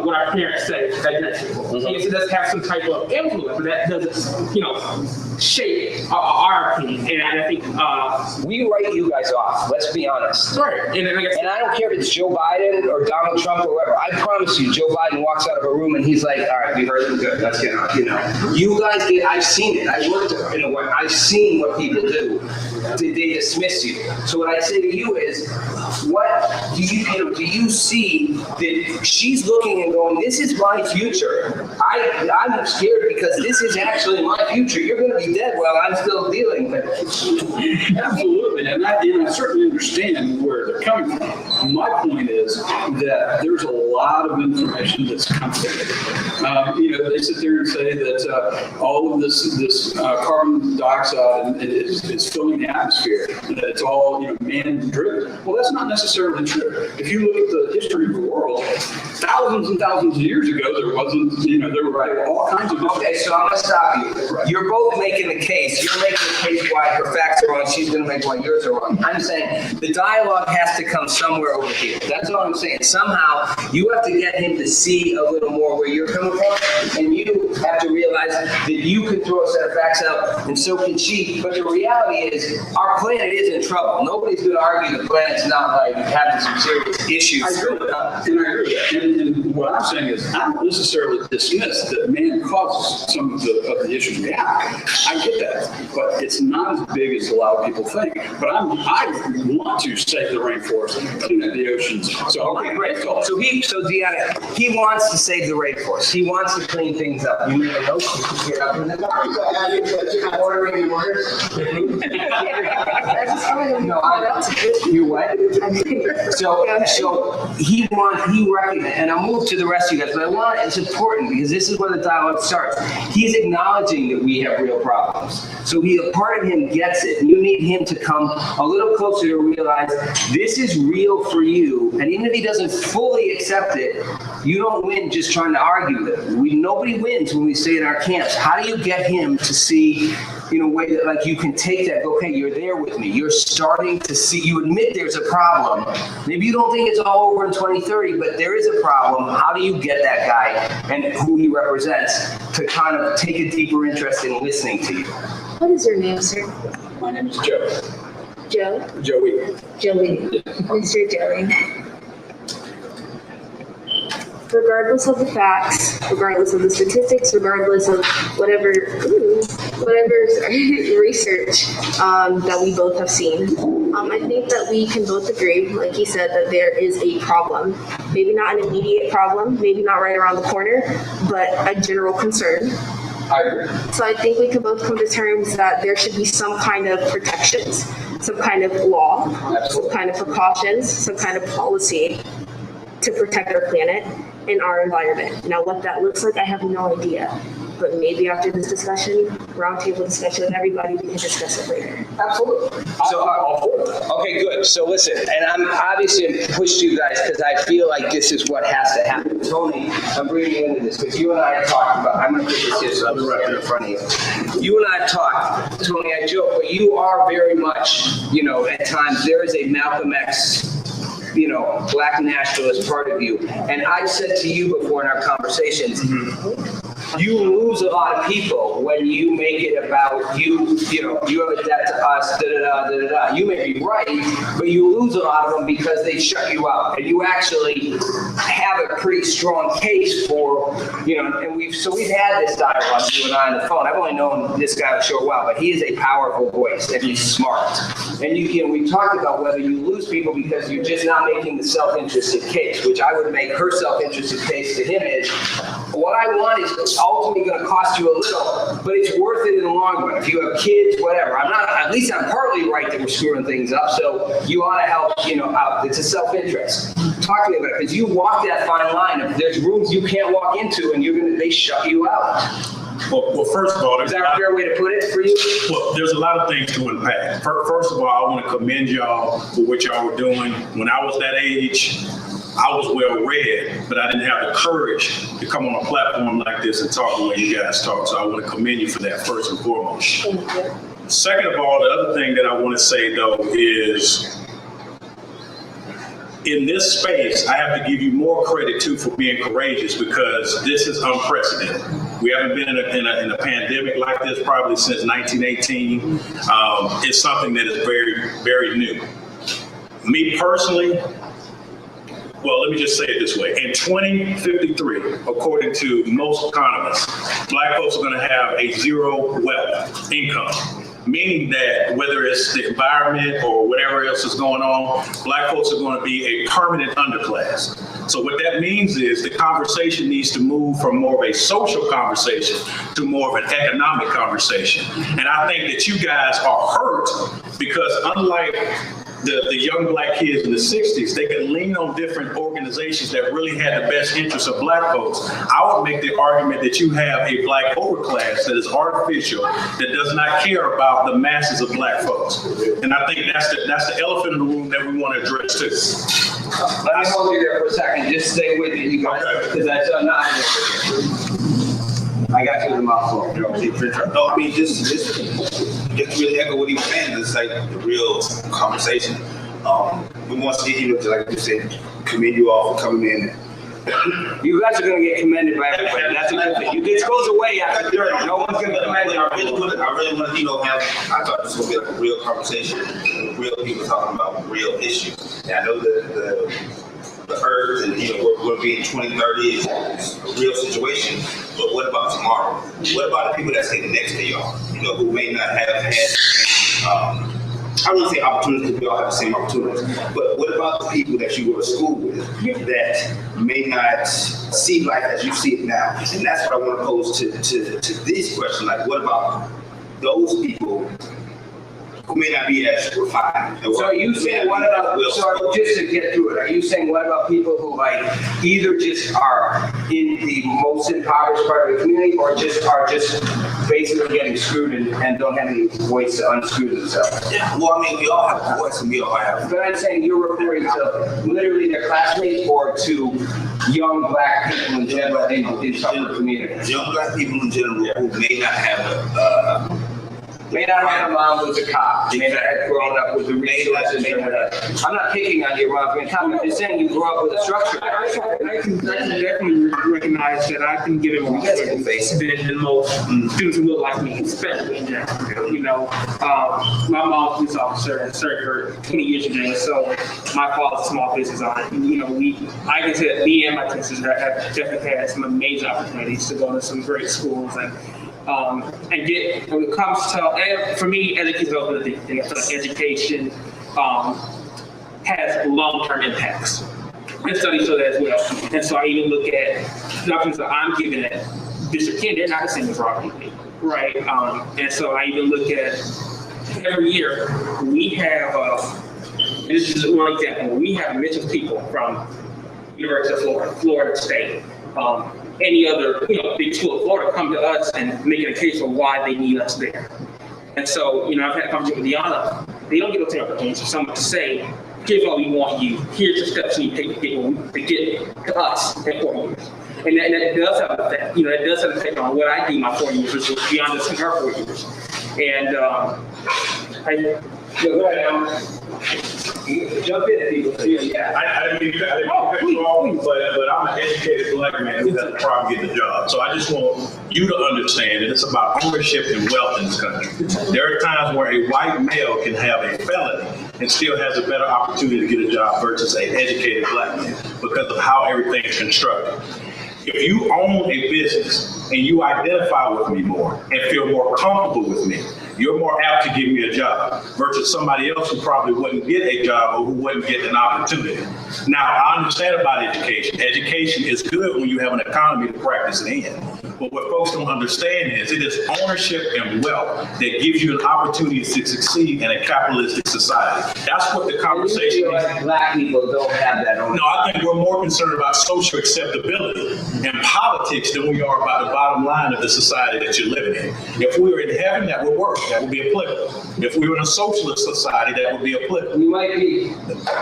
what our parents say. Yes, it does have some type of influence, but that doesn't shape our opinion. And I think we write you guys off. Let's be honest. Right. And I don't care if it's Joe Biden or Donald Trump or whoever. I promise you, Joe Biden walks out of a room and he's like, "All right, we heard them good. Let's get on." You guys get. I've seen it. I worked in a way. I've seen what people do. They dismiss you. So what I say to you is, what do you see that she's looking and going, this is my future. I'm scared because this is actually my future. You're going to be dead while I'm still dealing with it. Absolutely, and I certainly understand where they're coming from. My point is that there's a lot of information that's coming. They sit there and say that all of this carbon dioxide is filling the atmosphere, and that it's all man-driven. Well, that's not necessarily true. If you look at the history of the world, thousands and thousands of years ago, there wasn't, there were all kinds of. Okay, so I'm gonna stop you. You're both making the case. You're making the case why her facts are wrong. She's gonna make why yours are wrong. I'm saying the dialogue has to come somewhere over here. That's all I'm saying. Somehow you have to get him to see a little more where you're coming from, and you have to realize that you can throw a set of facts out, and so can she. But the reality is, our planet is in trouble. Nobody's gonna argue the planet's not like having some serious issues. I agree with that. And I agree with that. And what I'm saying is, I don't necessarily dismiss that man causes some of the issues we have. I get that, but it's not as big as a lot of people think. But I want to save the rainforest and clean up the oceans. So okay, great. So Deanna, he wants to save the rainforest. He wants to clean things up. You need a note. You can get up in the car. Ordering the orders. You what? So he recognizes, and I'll move to the rest of you guys, but it's important because this is where the dialogue starts. He's acknowledging that we have real problems. So a part of him gets it. You need him to come a little closer to realize this is real for you. And even if he doesn't fully accept it, you don't win just trying to argue with him. Nobody wins when we stay in our camps. How do you get him to see in a way that like you can take that, okay, you're there with me. You're starting to see, you admit there's a problem. Maybe you don't think it's all over in 2030, but there is a problem. How do you get that guy and who he represents to kind of take a deeper interest in listening to you? What is your name, sir? my name is Joe. Joe? Joey. Joey. Mr. Joey. Regardless of the facts, regardless of the statistics, regardless of whatever research that we both have seen, I think that we can both agree, like he said, that there is a problem. Maybe not an immediate problem, maybe not right around the corner, but a general concern. I agree. So I think we can both come to terms that there should be some kind of protections, some kind of law, some kind of precautions, some kind of policy to protect our planet and our environment. Now, what that looks like, I have no idea. But maybe after this discussion, roundtable discussion with everybody, we can discuss it later. Absolutely. So, okay, good. So listen, and I'm obviously pushed you guys because I feel like this is what has to happen. Tony, I'm bringing you into this because you and I have talked about, I'm going to put this here so I'm right in front of you. You and I have talked, Tony, I joke, but you are very much, at times there is a Malcolm X, Black nationalist part of you. And I've said to you before in our conversations, you lose a lot of people when you make it about you have a debt to us, da-da-da. You may be right, but you lose a lot of them because they shut you out. And you actually have a pretty strong case for, and we've had this dialogue, you and I on the phone. I've only known this guy a short while, but he is a powerful voice and he's smart. And we've talked about whether you lose people because you're just not making the self-interested case, which I would make her self-interested case to him is, what I want is ultimately going to cost you a little, but it's worth it in the long run. If you have kids, whatever. At least I'm partly right that we're screwing things up, so you ought to help, out. It's a self-interest. talk to me about it, because you walk that fine line of there's rooms you can't walk into and they shut you out. Well, first of all, Is that a fair way to put it for you? well, there's a lot of things to unpack. First of all, I want to commend y'all for what y'all were doing. When I was that age, I was well read, but I didn't have the courage to come on a platform like this and talk the way you guys talk. So I want to commend you for that first and foremost. Second of all, the other thing that I want to say though is, in this space, I have to give you more credit too for being courageous, because this is unprecedented. We haven't been in a pandemic like this probably since 1918. It's something that is very, very new. Me personally, well, let me just say it this way. In 2053, according to most economists, Black folks are going to have a zero wealth income. Meaning that whether it's the environment or whatever else is going on, Black folks are going to be a permanent underclass. So what that means is the conversation needs to move from more of a social conversation to more of an economic conversation. And I think that you guys are hurt because unlike the young Black kids in the 60s, they can lean on different organizations that really had the best interests of Black folks. I would make the argument that you have a Black overclass that is artificial, that does not care about the masses of Black folks. And I think that's the elephant in the room that we want to address too. Let me hold you there for a second. Just stay with me, you guys, because that's not. I got you in the mouthful. No, I mean, just really echo what he was saying. It's like the real conversation. We want to get you, like you said, commend you all for coming in. You guys are going to get commended by everybody. That's a good thing. This goes away after 30. No one's going to commend you. I really want to, I thought this was going to be like a real conversation, real people talking about real issues. And I know that the earth and, we're going to be in 2030 is a real situation. But what about tomorrow? What about the people that stay next to y'all, who may not have had the same, I wouldn't say opportunities, because we all have the same opportunities, but what about the people that you go to school with that may not see life as you see it now? And that's what I want to pose to this question. Like, what about those people who may not be as refined? So are you saying what about, so just to get through it, are you saying what about people who either just are in the most impoverished part of the community or are just basically getting screwed and don't have any voice to unscrew themselves? Yeah, well, I mean, we all have a voice and we all have. But I'm saying you're referring to literally their classmates or to young Black people in general in tougher communities? Young Black people in general who may not have may not have a mom who's a cop. May not have grown up with the resources. I'm not picking on you, Rob. I'm just saying you grew up with a structure. I can definitely recognize that I can give it more than most students who look like me, especially in general. My mom's a police officer and served for 20 years in jail, so my father's a small business owner. I can say that me and my sisters have definitely had some amazing opportunities to go to some great schools and get, when it comes to, and for me, education is also the thing. Education has long-term impacts. And studies show that as well. And so I even look at the options that I'm giving at Bishop Ken, they're not the same as Robert E. Lee, right? And so I even look at every year, we have, this is one example, we have mentioned people from University of Florida, Florida State, any other big school of Florida come to us and make a case for why they need us there. And so, I've had a conversation with Deanna. They don't get no opportunities for someone to say, here's what we want you, here's the steps you take to get to us at 4 years. And that does have an effect. That does have an effect on what I do my 4 years, which is beyond just her 4 years. And go ahead, jump in, people. Yeah. I didn't mean to cut you off, but I'm an educated Black man who has a problem getting a job. So I just want you to understand that it's about ownership and wealth in this country. There are times where a white male can have a felony and still has a better opportunity to get a job versus an educated Black man because of how everything is constructed. If you own a business and you identify with me more and feel more comfortable with me, You're more apt to give me a job versus somebody else who probably wouldn't get a job or who wouldn't get an opportunity. Now, I understand about education. Education is good when you have an economy to practice it in. But what folks don't understand is it is ownership and wealth that gives you an opportunity to succeed in a capitalistic society. That's what the conversation is. Like black people don't have that ownership. No, I think we're more concerned about social acceptability and politics than we are about the bottom line of the society that you're living in. If we were in heaven, that would work. That would be applicable. If we were in a socialist society, that would be applicable. We might be.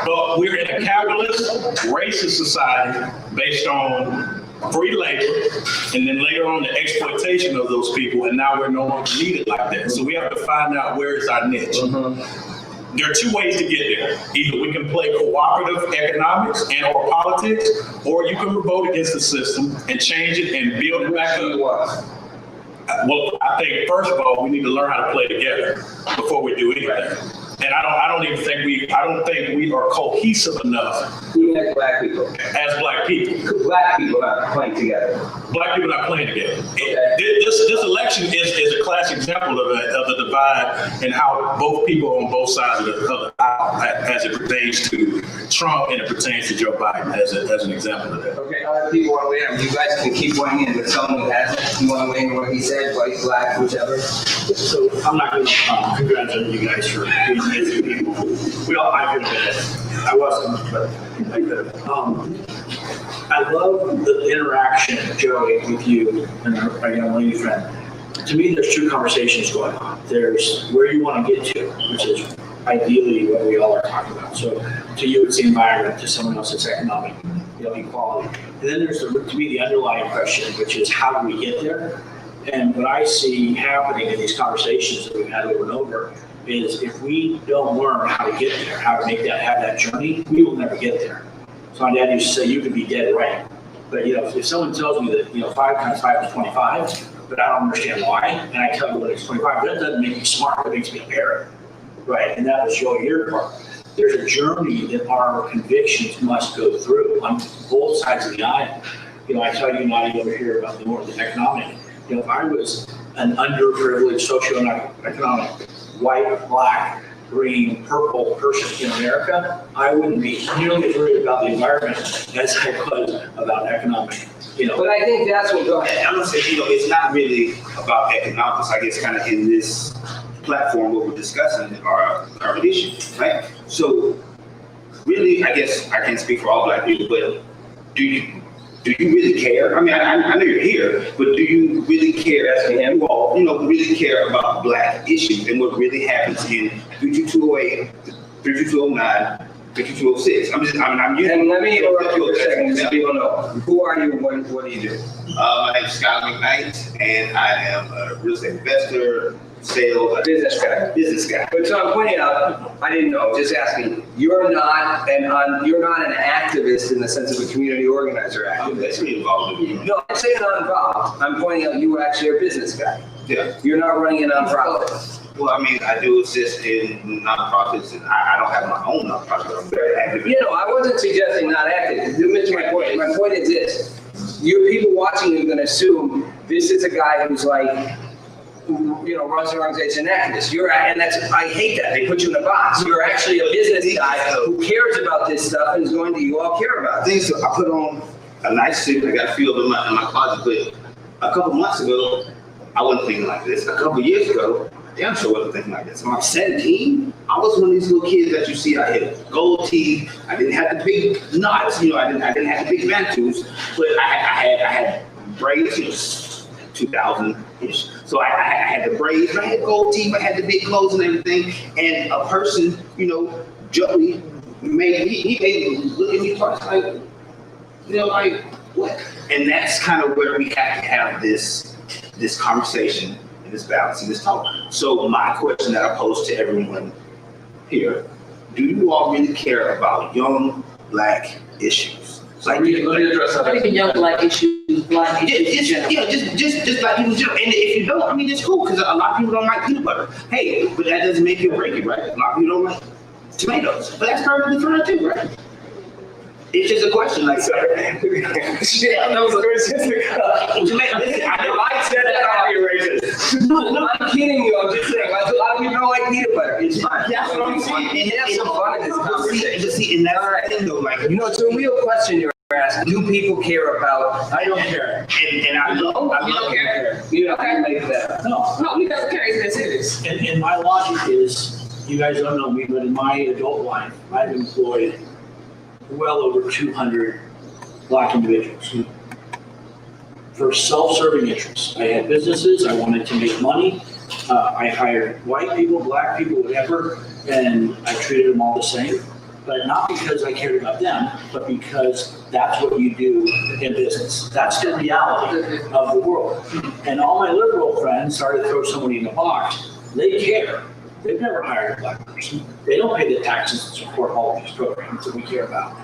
But we're in a capitalist, racist society based on free labor, and then later on the exploitation of those people, and now we're no longer needed like that. So we have to find out where is our niche. There are two ways to get there. Either we can play cooperative economics and or politics, or you can revolt against the system and change it and build it back up. Well, I think first of all, we need to learn how to play together before we do anything. And I don't think we are cohesive enough. We as black people. As black people. Black people are playing together. Black people are not playing together. Okay. This election is a classic example of the divide and how both people on both sides of the aisle, as it pertains to Trump and it pertains to Joe Biden, as an example of that. Okay, other people want to weigh in. You guys can keep weighing in, but someone who hasn't, you want to weigh in on what he said, white, black, whichever. So I'm not going to congratulate you guys for being amazing people. I could have been it. I wasn't, but I could have. I love the interaction, Joey, with you and our young lady friend. To me, there's two conversations going on. There's where you want to get to, which is ideally what we all are talking about. So to you, it's the environment. To someone else, it's economic, equality. And then there's, to me, the underlying question, which is how do we get there? And what I see happening in these conversations that we've had over and over is if we don't learn how to get there, how to make that, have that journey, we will never get there. So my dad used to say, you could be dead right. But if someone tells me that 5 times 5 is 25, but I don't understand why, and I tell you when it's 25, that doesn't make me smart, it makes me a parent, right? And that was your part. There's a journey that our convictions must go through on both sides of the aisle. I tell you, Nadia, over here about the more of the economic. If I was an underprivileged socioeconomic, white, black, green, purple person in America, I wouldn't be nearly as worried about the environment as I was about economic. But I think that's what goes. I'm gonna say, it's not really about economics. I guess kind of in this platform, what we're discussing are issues, right? So really, I guess I can't speak for all black people, but do you really care? I mean, I know you're here, but do you really care as you all, really care about black issues and what really happens in 32208, 32209, 32206? I'm using. And let me interrupt you for a second so people know. Who are you? What do you do? My name is Scott McKnight, and I am a real estate investor, business guy. But so I'm pointing out, I didn't know, just asking, you're not an activist in the sense of a community organizer activist. I'm involved in No, I'm saying not involved. I'm pointing out you actually are a business guy. Yeah. You're not running a nonprofit. Well, I mean, I do assist in nonprofits, and I don't have my own nonprofit. I'm very active. I wasn't suggesting not active. You missed my point. My point is this. People watching you are going to assume this is a guy who's like, runs an organization activist. I hate that. They put you in a box. You're actually a business guy who cares about this stuff and is going to, you all care about it. So I put on a nice suit. I got a few of them in my closet, but a couple months ago, I wasn't thinking like this. A couple years ago, damn sure wasn't thinking like this. When I was 17, I was one of these little kids that you see out here, gold teeth. I didn't have the big knots, I didn't have the big bantus, but I had braids, 2000-ish. So I had the braids, I had gold teeth, I had the big clothes and everything. And a person, Joey, he made me look at me twice, like, what? And that's kind of where we have to have this conversation and this balance and this talk. So my question that I pose to everyone here, do you all really care about young black issues? Let me address that. Not even young black issues, black issues. Just black people in general. And if you don't, it's cool because a lot of people don't like peanut butter. Hey, but that doesn't make you break it, right? A lot of people don't like tomatoes, but that's perfectly fine too, right? It's just a question, like, sorry. That was a very specific. I said that I'd be racist. No, I'm kidding you. I'm just saying. peanut butter, it's fine. That's what I'm saying. And have some fun in this conversation. But see, and that's all right, though. Like, You know, it's a real question you're asking. Do people care about? I don't care. and I love care. You know, I make that. No, he doesn't care, he's serious. And my logic is, you guys don't know me, but in my adult life, I've employed well over 200 Black individuals for self-serving interests. I had businesses, I wanted to make money. I hired white people, Black people, whatever, and I treated them all the same. But not because I cared about them, but because that's what you do in business. That's the reality of the world. And all my liberal friends started to throw somebody in the box. They care. They've never hired a Black person. They don't pay the taxes to support all of these programs that we care about.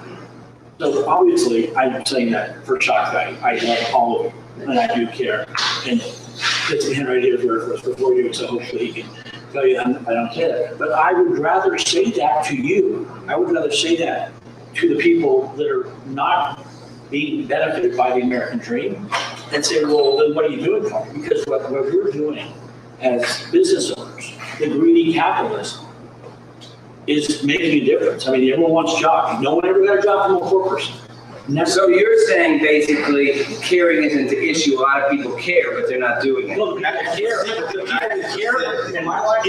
So obviously, I'm saying that for shock value. I love all of you, and I do care. And this man right here has worked for us for 4 years, so hopefully he can tell you I don't care. But I would rather say that to you. I would rather say that to the people that are not being benefited by the American dream and say, well, then what are you doing for me? Because what we're doing as business owners, the greedy capitalists, is making a difference. I mean, everyone wants jobs. No one ever got a job from a poor person. Never. So you're saying basically caring isn't the issue. A lot of people care, but they're not doing it. Look, I care. I care in my life.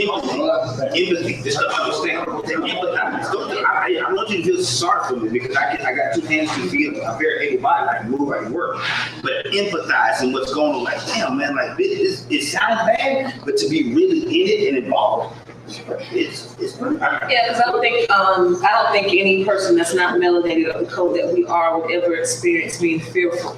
empathy. Just to understand. I want you to feel sorry for me because I got 2 hands, 2 feet. I'm very able bodied. I can move, I can work. But empathize in what's going on. Like, damn, man, like this, it sounds bad, but to be really in it and involved, it's pretty bad. Yeah, because I don't think any person that's not melanated of the code that we are would ever experience being fearful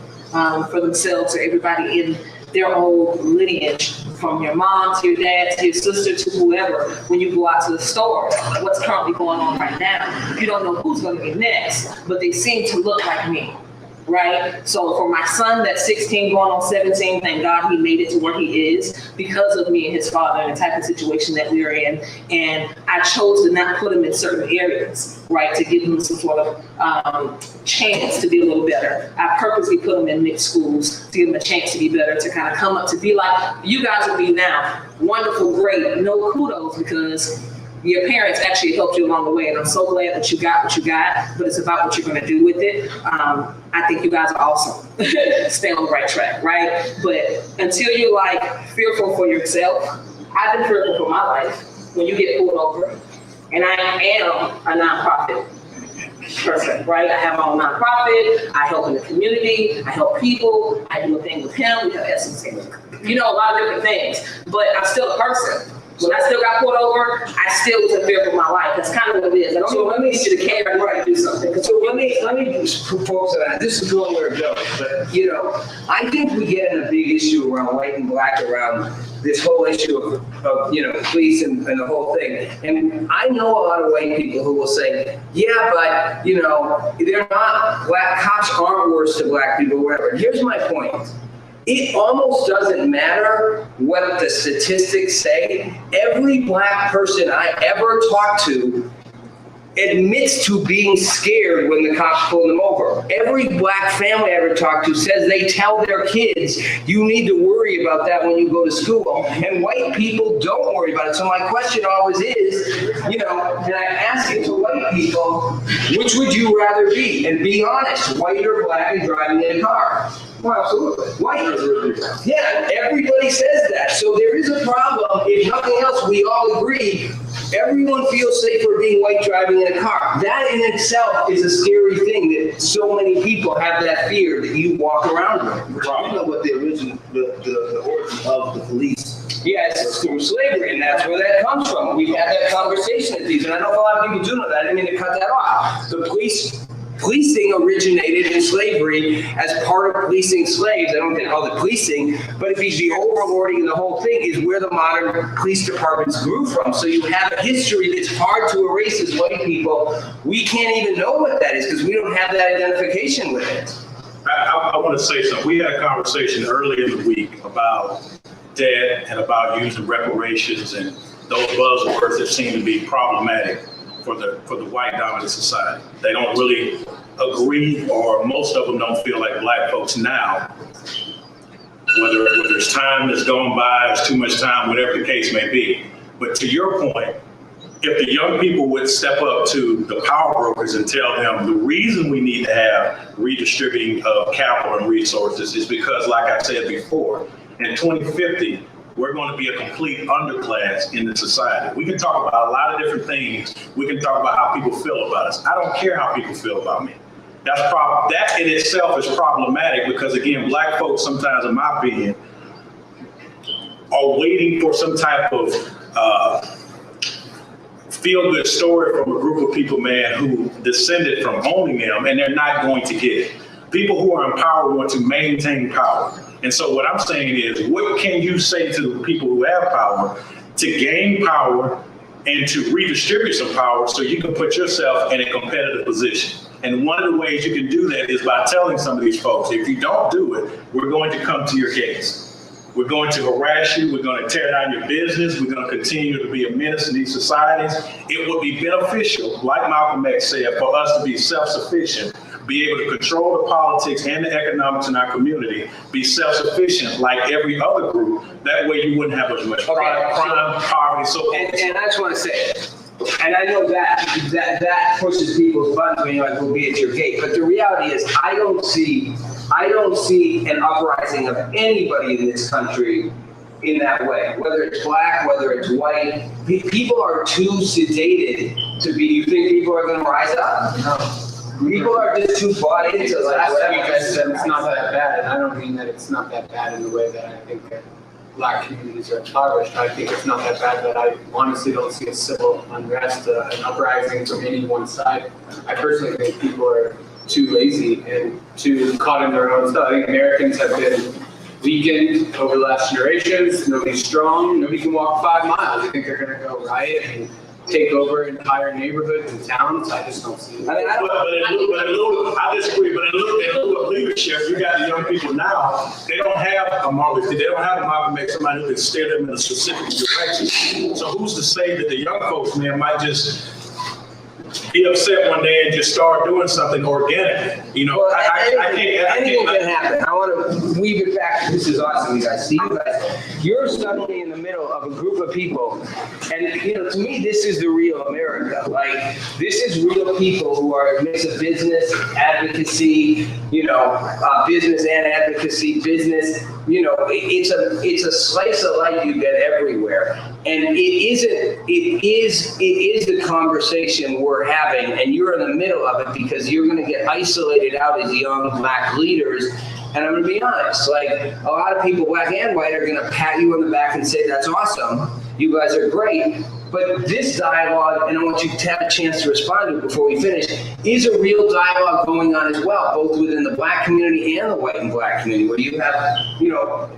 for themselves or everybody in their own lineage, from your mom to your dad to your sister to whoever. When you go out to the store, what's currently going on right now, you don't know who's going to be next, but they seem to look like me. Right? So for my son that's 16 going on 17, thank God he made it to where he is because of me and his father and the type of situation that we are in. And I chose to not put him in certain areas, right, to give him some sort of chance to be a little better. I purposely put him in mixed schools to give him a chance to be better, to kind of come up to be like you guys will be now. Wonderful, great, no kudos, because your parents actually helped you along the way, and I'm so glad that you got what you got, but it's about what you're going to do with it. I think you guys are awesome. Stay on the right track, right? But until you're like fearful for yourself, I've been fearful for my life when you get pulled over, and I am a nonprofit person, right? I have my own nonprofit, I help in the community, I help people, I do a thing with him, we have essence, you know, a lot of different things, but I'm still a person. When I still got pulled over, I still was in fear for my life. That's kind of what it is. I don't let me get you to care and right, do something. So let me propose that. This is going where it goes, but you know, I think we get in a big issue around white and Black around this whole issue of you know, police and the whole thing. And I know a lot of white people who will say, yeah, but you know, they're not Black cops aren't worse to Black people, whatever. Here's my point. It almost doesn't matter what the statistics say. Every Black person I ever talked to admits to being scared when the cops pull them over. Every Black family I ever talked to says they tell their kids, you need to worry about that when you go to school. And white people don't worry about it. So my question always is, you know, and I ask it to white people, which would you rather be? And be honest, white or Black and driving in a car? Well, absolutely. White. Yeah, everybody says that. So there is a problem. If nothing else, we all agree. Everyone feels safer being white driving in a car. That in itself is a scary thing that so many people have that fear that you walk around with. You know what the origin of the police. Yeah, it's through slavery, and that's where that comes from. We've had that conversation at these, and I know a lot of people do know that. I didn't mean to cut that off. The policing originated in slavery as part of policing slaves. I don't think they call it policing, but if you be overlording the whole thing is where the modern police departments grew from. So you have a history that's hard to erase as white people. We can't even know what that is because we don't have that identification with it. I want to say something. We had a conversation earlier in the week about debt and about using reparations and those buzzwords that seem to be problematic for the white dominant society. They don't really agree, or most of them don't feel like Black folks now, whether it's time that's gone by, it's too much time, whatever the case may be, But to your point, if the young people would step up to the power brokers and tell them the reason we need to have redistributing of capital and resources is because, like I said before, in 2050, we're going to be a complete underclass in the society. We can talk about a lot of different things. We can talk about how people feel about us. I don't care how people feel about me. That in itself is problematic because, again, Black folks sometimes, in my opinion, are waiting for some type of feel-good story from a group of people, man, who descended from owning them, and they're not going to get it. People who are in power want to maintain power. And so what I'm saying is, what can you say to the people who have power to gain power and to redistribute some power so you can put yourself in a competitive position? And one of the ways you can do that is by telling some of these folks, if you don't do it, we're going to come to your gates. We're going to harass you. We're going to tear down your business. We're going to continue to be a menace in these societies. It would be beneficial, like Malcolm X said, for us to be self-sufficient, be able to control the politics and the economics in our community, be self-sufficient like every other group. That way you wouldn't have as much crime, poverty, so and I just want to say, and I know that pushes people's buttons when you're like, we'll be at your gate. But the reality is, I don't see an uprising of anybody in this country in that way. Whether it's Black, whether it's white, people are too sedated to be. You think people are going to rise up? No. People are just too bought into last week I said it's not that bad, and I don't mean that it's not that bad in the way that I think that Black communities are impoverished. I think it's not that bad that I honestly don't see a civil unrest, an uprising from any one side. I personally think people are too lazy and too caught in their own stuff. I think Americans have been weakened over the last generations. Nobody's strong. Nobody can walk 5 miles. I think they're going to go riot and take over entire neighborhoods and towns. I just don't see it. I disagree, but in lieu of leadership, you got the young people now, they don't have a Martin Luther, they don't have a Malcolm X, somebody who can steer them in a specific direction. So who's to say that the young folks, man, might just be upset one day and just start doing something organic? You know, well, anything can happen. I want to weave it back. This is awesome, you guys. See, you guys, you're suddenly in the middle of a group of people, and you know, to me, this is the real America. Like, this is real people who are a mix of business, advocacy, you know, business and advocacy, business. You know, it's a slice of life you get everywhere, and it is the conversation we're having, and you're in the middle of it because you're going to get isolated out as young Black leaders. And I'm going to be honest, like, a lot of people, Black and white, are going to pat you on the back and say, that's awesome, you guys are great. But this dialogue, and I want you to have a chance to respond to it before we finish, is a real dialogue going on as well, both within the Black community and the white and Black community, where you have, you know,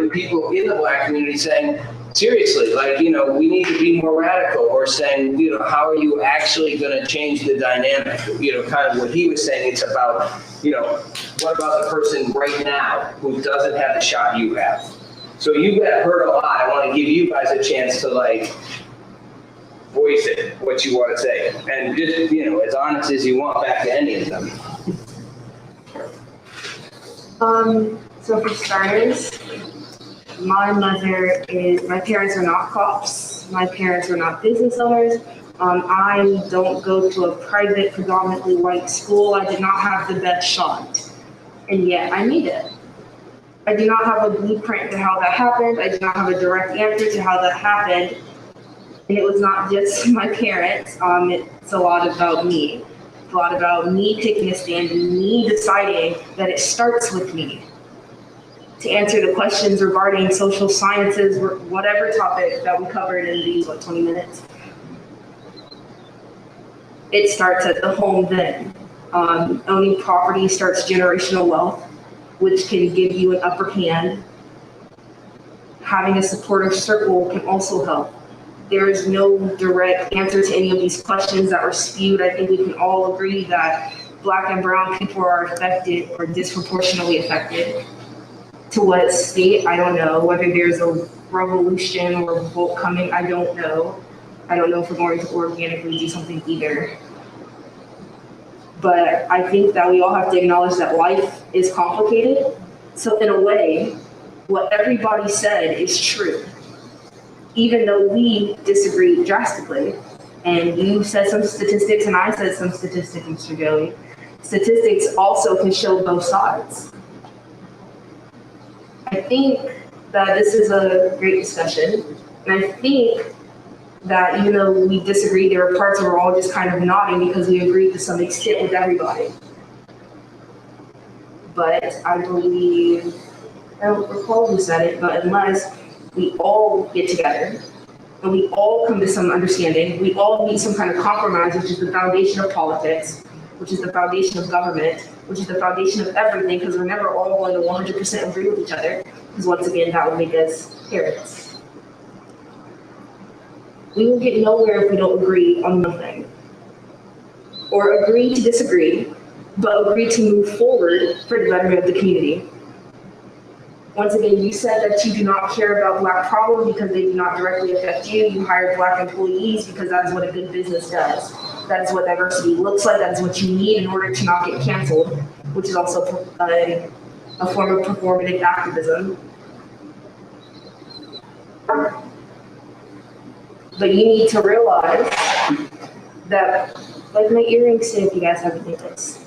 people in the Black community saying, seriously, like, you know, we need to be more radical, or saying, you know, how are you actually going to change the dynamic? You know, kind of what he was saying, it's about, you know, what about the person right now who doesn't have the shot you have? So you got heard a lot. I want to give you guys a chance to, like, voice it, what you want to say. And just, you know, as honest as you want back to any of them. So for starters, my parents are not cops. My parents are not business owners. I don't go to a private, predominantly white school. I did not have the best shot, and yet I need it. I do not have a blueprint to how that happened. I do not have a direct answer to how that happened. And it was not just my parents. It's a lot about me. It's a lot about me taking a stand and me deciding that it starts with me. To answer the questions regarding social sciences, whatever topic that we covered in these, 20 minutes. It starts at the home then. Owning property starts generational wealth, which can give you an upper hand. Having a supportive circle can also help. There is no direct answer to any of these questions that were spewed. I think we can all agree that Black and brown people are affected or disproportionately affected. To what state, I don't know. Whether there's a revolution or a revolt coming, I don't know. I don't know if we're going to organically do something either. But I think that we all have to acknowledge that life is complicated. So in a way, what everybody said is true. even though we disagree drastically. And you said some statistics and I said some statistics, Mr. Joey. Statistics also can show both sides. I think that this is a great discussion. And I think that even though we disagree, there are parts where we're all just kind of nodding because we agree to some extent with everybody. But I believe, I don't recall who said it, but unless we all get together and we all come to some understanding, we all need some kind of compromise, which is the foundation of politics, which is the foundation of government, which is the foundation of everything, because we're never all going to 100% agree with each other, because once again, that would make us parents. We will get nowhere if we don't agree on nothing, or agree to disagree, but agree to move forward for the betterment of the community. Once again, you said that you do not care about Black problems because they do not directly affect you. You hire Black employees because that is what a good business does. That is what diversity looks like. That is what you need in order to not get canceled, which is also a form of performative activism. But you need to realize that, like my earrings say, if you guys haven't noticed,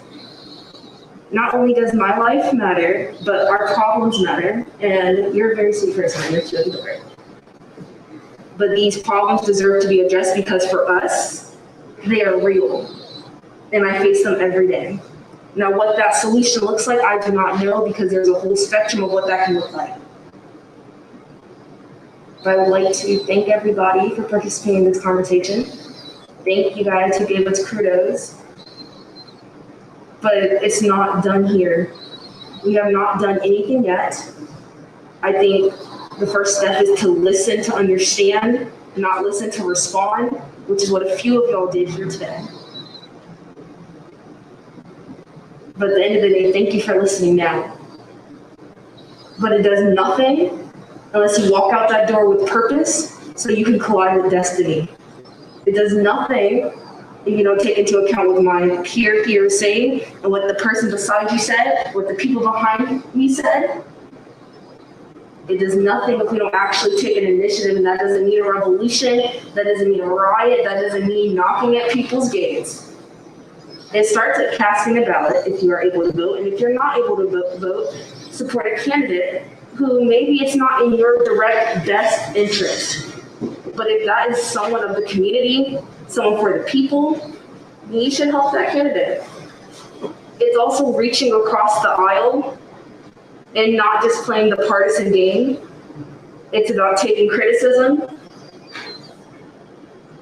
not only does my life matter, but our problems matter. And you're a very sweet person, I'm your children. But these problems deserve to be addressed because for us, they are real. And I face them every day. Now, what that solution looks like, I do not know because there's a whole spectrum of what that can look like. But I would like to thank everybody for participating in this conversation. Thank you guys who gave us kudos. But it's not done here. We have not done anything yet. I think the first step is to listen to understand, not listen to respond, which is what a few of y'all did here today. But at the end of the day, thank you for listening now. But it does nothing unless you walk out that door with purpose so you can collide with destiny. It does nothing if you don't take into account what my peer here is saying and what the person beside you said, what the people behind me said. It does nothing if we don't actually take an initiative, and that doesn't mean a revolution, that doesn't mean a riot, that doesn't mean knocking at people's gates. It starts at casting a ballot if you are able to vote, and if you're not able to vote, support a candidate who maybe it's not in your direct best interest. But if that is someone of the community, someone for the people, you should help that candidate. It's also reaching across the aisle and not just playing the partisan game. It's about taking criticism,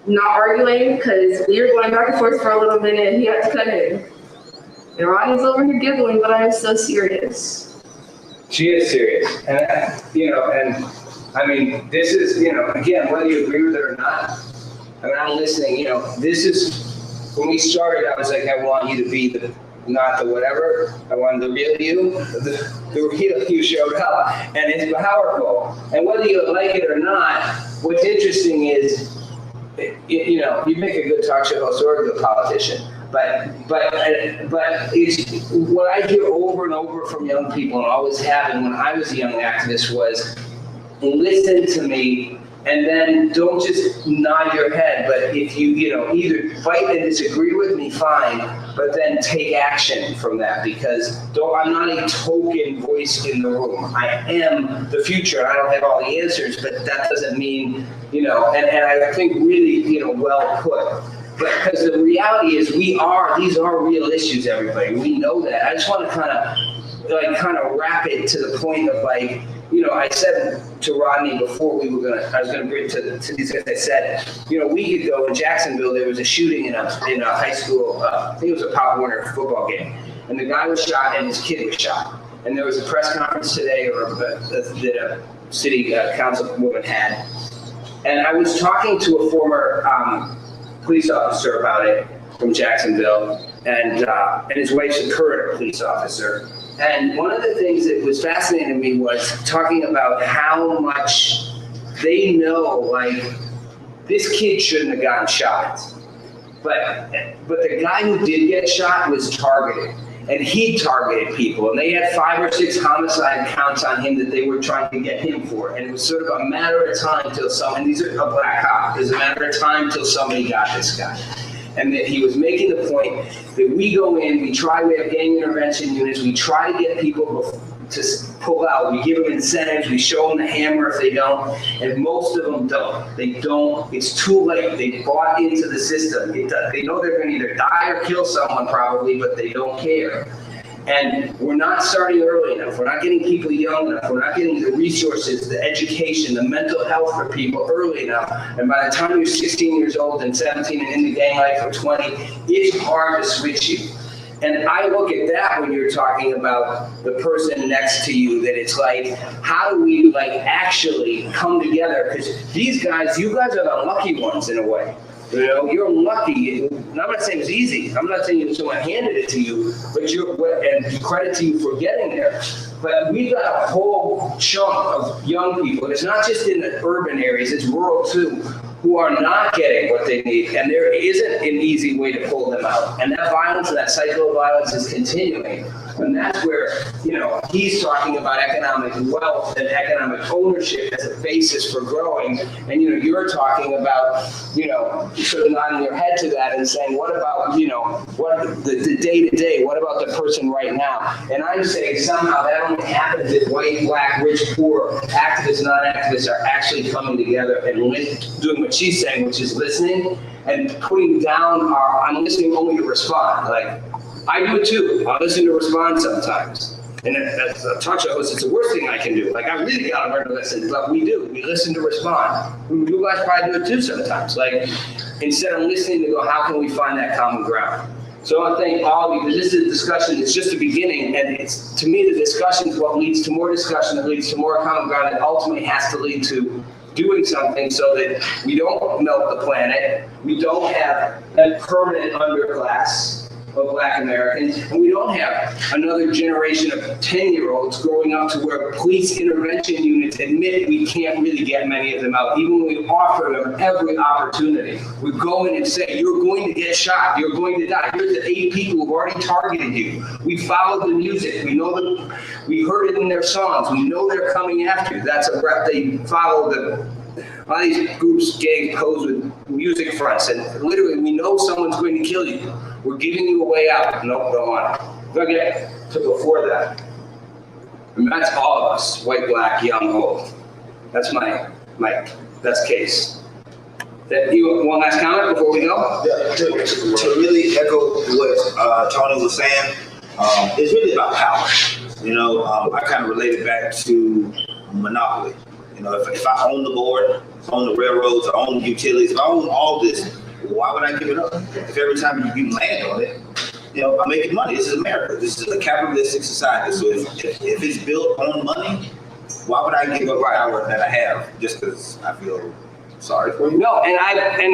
not arguing, because we were going back and forth for a little minute and he had to cut in. And Rodney's over here giggling, but I am so serious. She is serious. And, and I mean, this is, again, whether you agree with it or not, I mean, I'm listening, this is, when we started, I was like, I want you to be not the whatever, I wanted the real you. The real you showed up, and it's powerful. And whether you like it or not, what's interesting is, you make a good talk show host or a good politician. But it's what I hear over and over from young people, and always have, and when I was a young activist, was listen to me, and then don't just nod your head. But if you either fight and disagree with me, fine, but then take action from that, because I'm not a token voice in the room. I am the future. I don't have all the answers, but that doesn't mean and I think really well put. But because the reality is these are real issues, everybody. We know that. I just want to kind of wrap it to the point of I said to Rodney before I was gonna bring to these guys, I said, a week ago in Jacksonville, there was a shooting in a high school, I think it was a Pop Warner football game. And the guy was shot and his kid was shot. And there was a press conference today that a city councilwoman had. And I was talking to a former police officer about it from Jacksonville, and his wife's a current police officer. And one of the things that was fascinating to me was talking about how much they know, this kid shouldn't have gotten shot. But the guy who did get shot was targeted. and he targeted people, and they had 5 or 6 homicide counts on him that they were trying to get him for, and it was sort of a matter of time till someone, these are a black cop, it was a matter of time till somebody got this guy. And that he was making the point that we go in, we have gang intervention units, we try to get people to pull out, we give them incentives, we show them the hammer if they don't, and most of them don't. They don't, it's too late, they bought into the system. They know they're gonna either die or kill someone probably, but they don't care. And we're not starting early enough. We're not getting people young enough. We're not getting the resources, the education, the mental health for people early enough. And by the time you're 16 years old and 17 and in the gang life or 20, it's hard to switch you. And I look at that when you're talking about the person next to you, that it's like, how do we like actually come together? Because these guys, you guys are the lucky ones in a way. You know, you're lucky. And I'm not saying it's easy. I'm not saying someone handed it to you, but and credit to you for getting there. But we've got a whole chunk of young people. It's not just in the urban areas, it's rural too, who are not getting what they need. And there isn't an easy way to pull them out. And that violence and that cycle of violence is continuing. And that's where, you know, he's talking about economic wealth and economic ownership as a basis for growing. And, you know, you're talking about, you know, sort of nodding your head to that and saying, what about, you know, what the day-to-day, what about the person right now? And I'm saying somehow that only happens if white, black, rich, poor, activists, non-activists are actually coming together and doing what she's saying, which is listening and putting down I'm listening only to respond. Like, I do it too. I listen to respond sometimes. And as a talk show host, it's the worst thing I can do. Like, I really got to learn to listen, but we do. We listen to respond. You guys probably do it too sometimes. Like, instead of listening to go, how can we find that common ground? So I want to thank all of you, because this is a discussion. It's just the beginning, and it's, to me, the discussion is what leads to more discussion, that leads to more common ground, that ultimately has to lead to doing something so that we don't melt the planet, we don't have a permanent underclass of Black Americans, and we don't have another generation of 10-year-olds growing up to where police intervention units admit we can't really get many of them out, even when we offer them every opportunity. We go in and say, you're going to get shot, you're going to die. Here's the 8 people who've already targeted you. We followed the music, we know them, we heard it in their songs, we know they're coming after you. That's a rep. They follow the, a lot of these groups, gangs, pose with music fronts, and literally we know someone's going to kill you. We're giving you a way out. Nope, don't want it. Okay, so before that, and that's all of us, white, black, young, old. That's my best case. You one last comment before we go? Yeah, to really echo what Tony was saying, it's really about power. You know, I kind of relate it back to monopoly. You know, if I own the board, own the railroads, I own the utilities, if I own all this, why would I give it up? If every time you land on it, you know, I'm making money. This is America. This is a capitalistic society. So if it's built on money, why would I give up power that I have just because I feel sorry for you? No, and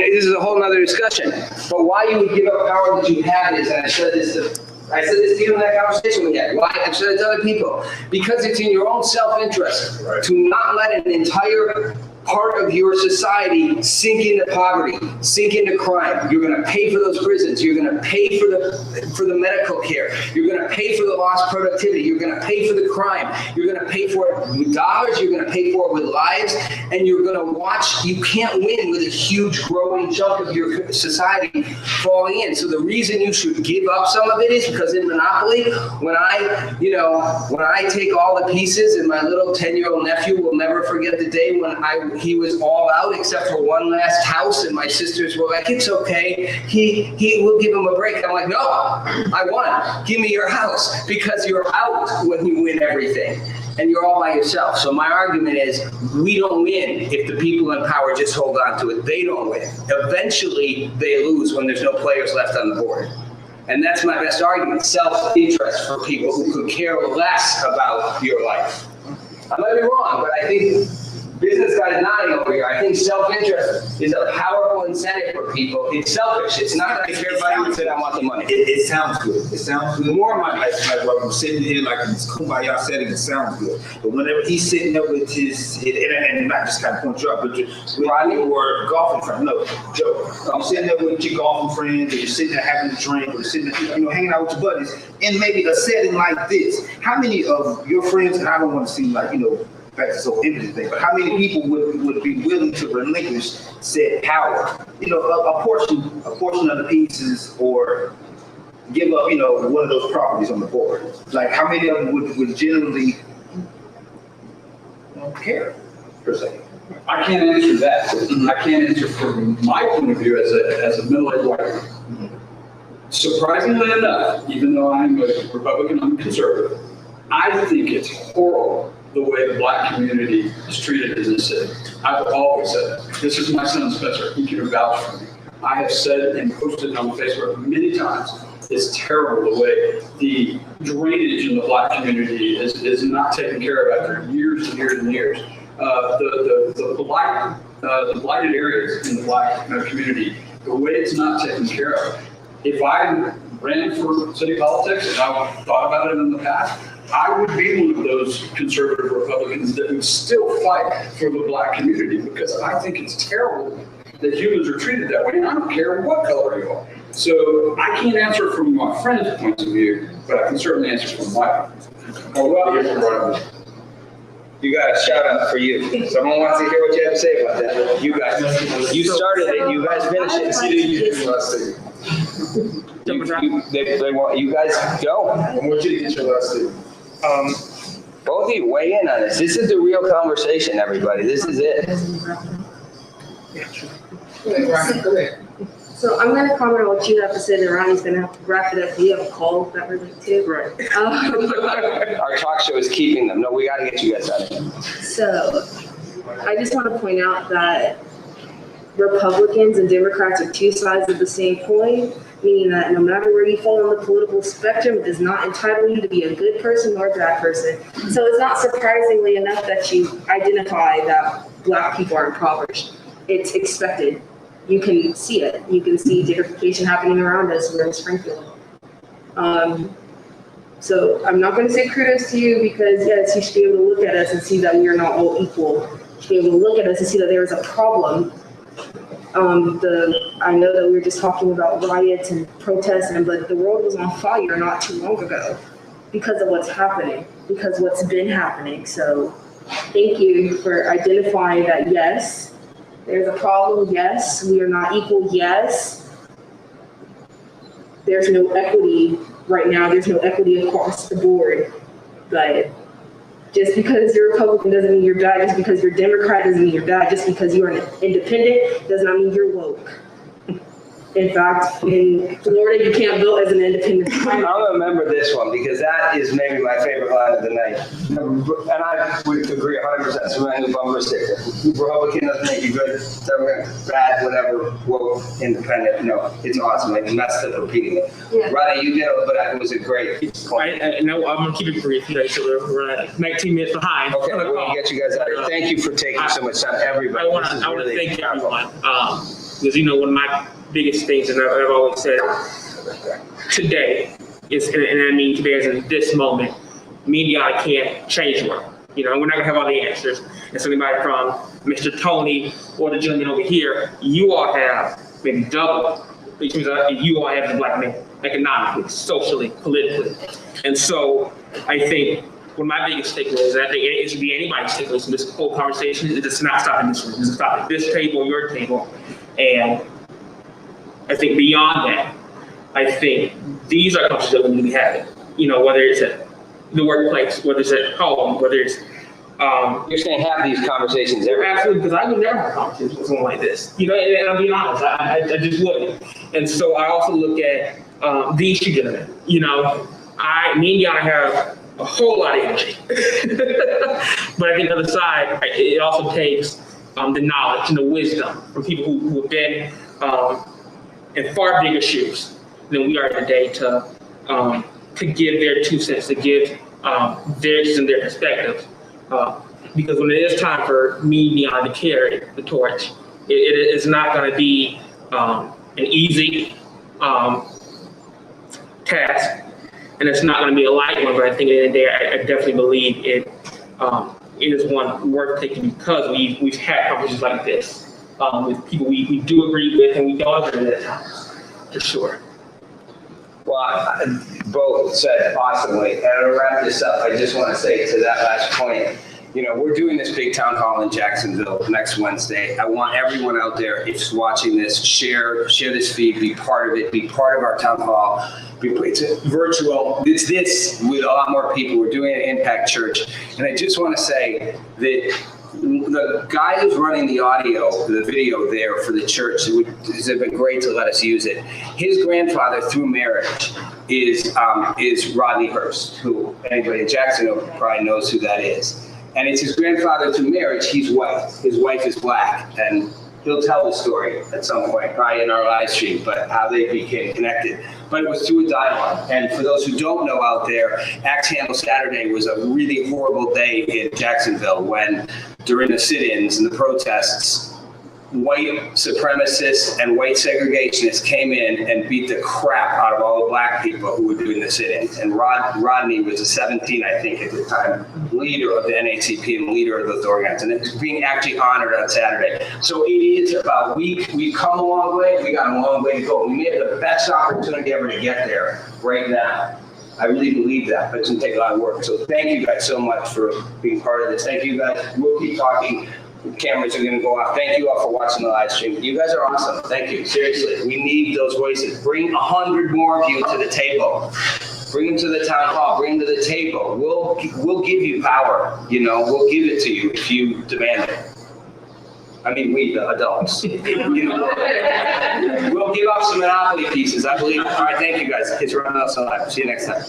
this is a whole nother discussion. But why you would give up power that you have is, and I said this to you in that conversation we had. Why? I've said it to other people. Because it's in your own self-interest to not let an entire part of your society sink into poverty, sink into crime. You're going to pay for those prisons. You're going to pay for the medical care. You're going to pay for the lost productivity. You're going to pay for the crime. You're going to pay for it with dollars. You're going to pay for it with lives. And you're going to watch. You can't win with a huge growing chunk of your society falling in. So the reason you should give up some of it is because in Monopoly, when I take all the pieces, and my little 10-year-old nephew will never forget the day when he was all out except for one last house, and my sisters were like, it's okay, he will give him a break. I'm like, no, I won. Give me your house, because you're out when you win everything and you're all by yourself. So my argument is, we don't win if the people in power just hold on to it. They don't win. Eventually they lose when there's no players left on the board. And that's my best argument, self-interest for people who could care less about your life. I might be wrong, but I think business guys not Ronnie over here. I think self-interest is a powerful incentive for people. It's selfish. It's not that everybody would say, I want the money. It sounds good. It sounds good. More money. Like when I'm sitting here, like in this kumbaya setting, it sounds good. But whenever he's sitting there with and not just kind of point you up, but with your golfing friend. No, Joe. I'm sitting there with your golfing friends, or you're sitting there having a drink, or you're sitting there, hanging out with your buddies, in maybe a setting like this. How many of your friends, and I don't want to seem like, back to so empty thing, but how many people would be willing to relinquish said power? A portion of the pieces, or give up, one of those properties on the board. Like, how many of them would generally care, per se? I can't answer that. I can't answer from my point of view as a middle-aged white man. Surprisingly enough, even though I'm a Republican, I'm a conservative, I think it's horrible the way the Black community is treated in this city. I've always said that. This is my son Spencer. He can vouch for me. I have said and posted on Facebook many times, it's terrible the way the drainage in the Black community is not taken care of after years and years and years. The blighted areas in the Black community, the way it's not taken care of. If I ran for city politics, and I've thought about it in the past, I would be one of those conservative Republicans that would still fight for the Black community, because I think it's terrible that humans are treated that way, and I don't care what color you are. So I can't answer from my friend's point of view, but I can certainly answer from mine. You got a shout out for you. Someone wants to hear what you have to say about that. You guys, you started it, you guys finished it. They want you guys go. I want you to get your last statement. Both of you weigh in on this. This is the real conversation, everybody. This is it. So I'm going to comment on what you have to say, then Ronnie's going to have to wrap it up. You have a call that we're going to. Right. Our talk show is keeping them. No, we got to get you guys out of here. So I just want to point out that Republicans and Democrats are two sides of the same coin, meaning that no matter where you fall on the political spectrum, it does not entitle you to be a good person or a bad person. So it's not surprisingly enough that you identify that Black people are impoverished. It's expected. You can see it. You can see gentrification happening around us. We're in Springfield. So I'm not going to say kudos to you, because yes, you should be able to look at us and see that we are not all equal. You should be able to look at us and see that there is a problem. I know that we were just talking about riots and protests, but the world was on fire not too long ago because of what's happening, because what's been happening. So thank you for identifying that, yes, there's a problem. Yes, we are not equal. Yes, there's no equity right now. There's no equity across the board. But just because you're Republican doesn't mean you're bad. Just because you're Democrat doesn't mean you're bad. Just because you're an independent does not mean you're woke. In fact, in Florida, you can't vote as an independent. I'm going to remember this one, because that is maybe my favorite line of the night. And I would agree 100%. So I'm bumper sticker. Republican doesn't make you good, bad, whatever, woke, independent. No, it's awesome. I messed up repeating it. Yeah. Rodney, you did it, but it was a great point. No, I'm going to keep it brief. So we're 19 minutes behind. Okay, we're going to get you guys out of here. Thank you for taking so much time, everybody. I want to thank everyone. Because, one of my biggest things, and I've always said, today is, and I mean today as in this moment, media can't change the world. We're not gonna have all the answers. And so anybody from Mr. Tony or the gentleman over here, you all have maybe double, which means you all have the Black man, economically, socially, politically. And so I think one of my biggest takeaways, and I think it should be anybody's takeaways from this whole conversation, is it's not stopping this room. It's stopping this table, your table. And I think beyond that, I think these are conversations that we need to be having. Whether it's at the workplace, whether it's at home, whether it's you're saying have these conversations every day. Absolutely, because I would never have conversations with someone like this. And I'm being honest, I just wouldn't. And so I also look at these two gentlemen. Me and Yana have a whole lot of energy. But I think on the other side, it also takes the knowledge and the wisdom from people who have been in far bigger shoes than we are today to give their 2 cents, to give theirs and their perspective. because when it is time for me beyond to carry the torch, it is not going to be an easy task, and it's not going to be a light one. But I think at the end of the day, I definitely believe it is one worth taking because we've had conversations like this with people we do agree with and we don't agree with at times, for sure. Well, both said awesomely. And to wrap this up, I just want to say to that last point, we're doing this big town hall in Jacksonville next Wednesday. I want everyone out there, if you're watching this, share this feed, be part of it, be part of our town hall. It's virtual. It's this with a lot more people. We're doing it at Impact Church. And I just want to say that the guy who's running the video there for the church, has been great to let us use it. His grandfather through marriage is Rodney Hurst, who anybody in Jacksonville probably knows who that is. And it's his grandfather through marriage. He's white. His wife is black. And he'll tell the story at some point, probably in our live stream, but how they became connected. But it was through a dialogue. And for those who don't know out there, Axe Handle Saturday was a really horrible day in Jacksonville when, during the sit-ins and the protests, white supremacists and white segregationists came in and beat the crap out of all the black people who were doing the sit-ins. And Rodney was a 17, I think, at the time, leader of the NAACP and leader of those organizations. And it's being actually honored on Saturday. So it is about, we've come a long way. We got a long way to go. We may have the best opportunity ever to get there right now. I really believe that, but it's going to take a lot of work. So thank you guys so much for being part of this. Thank you guys. We'll keep talking. The cameras are going to go off. Thank you all for watching the live stream. You guys are awesome. Thank you. Seriously, we need those voices. Bring 100 more of you to the table. Bring them to the town hall. Bring them to the table. We'll give you power. We'll give it to you if you demand it. I mean, we, the adults. We'll give up some Monopoly pieces. I believe. All right, thank you guys. It's Ron Nelson Live. See you next time.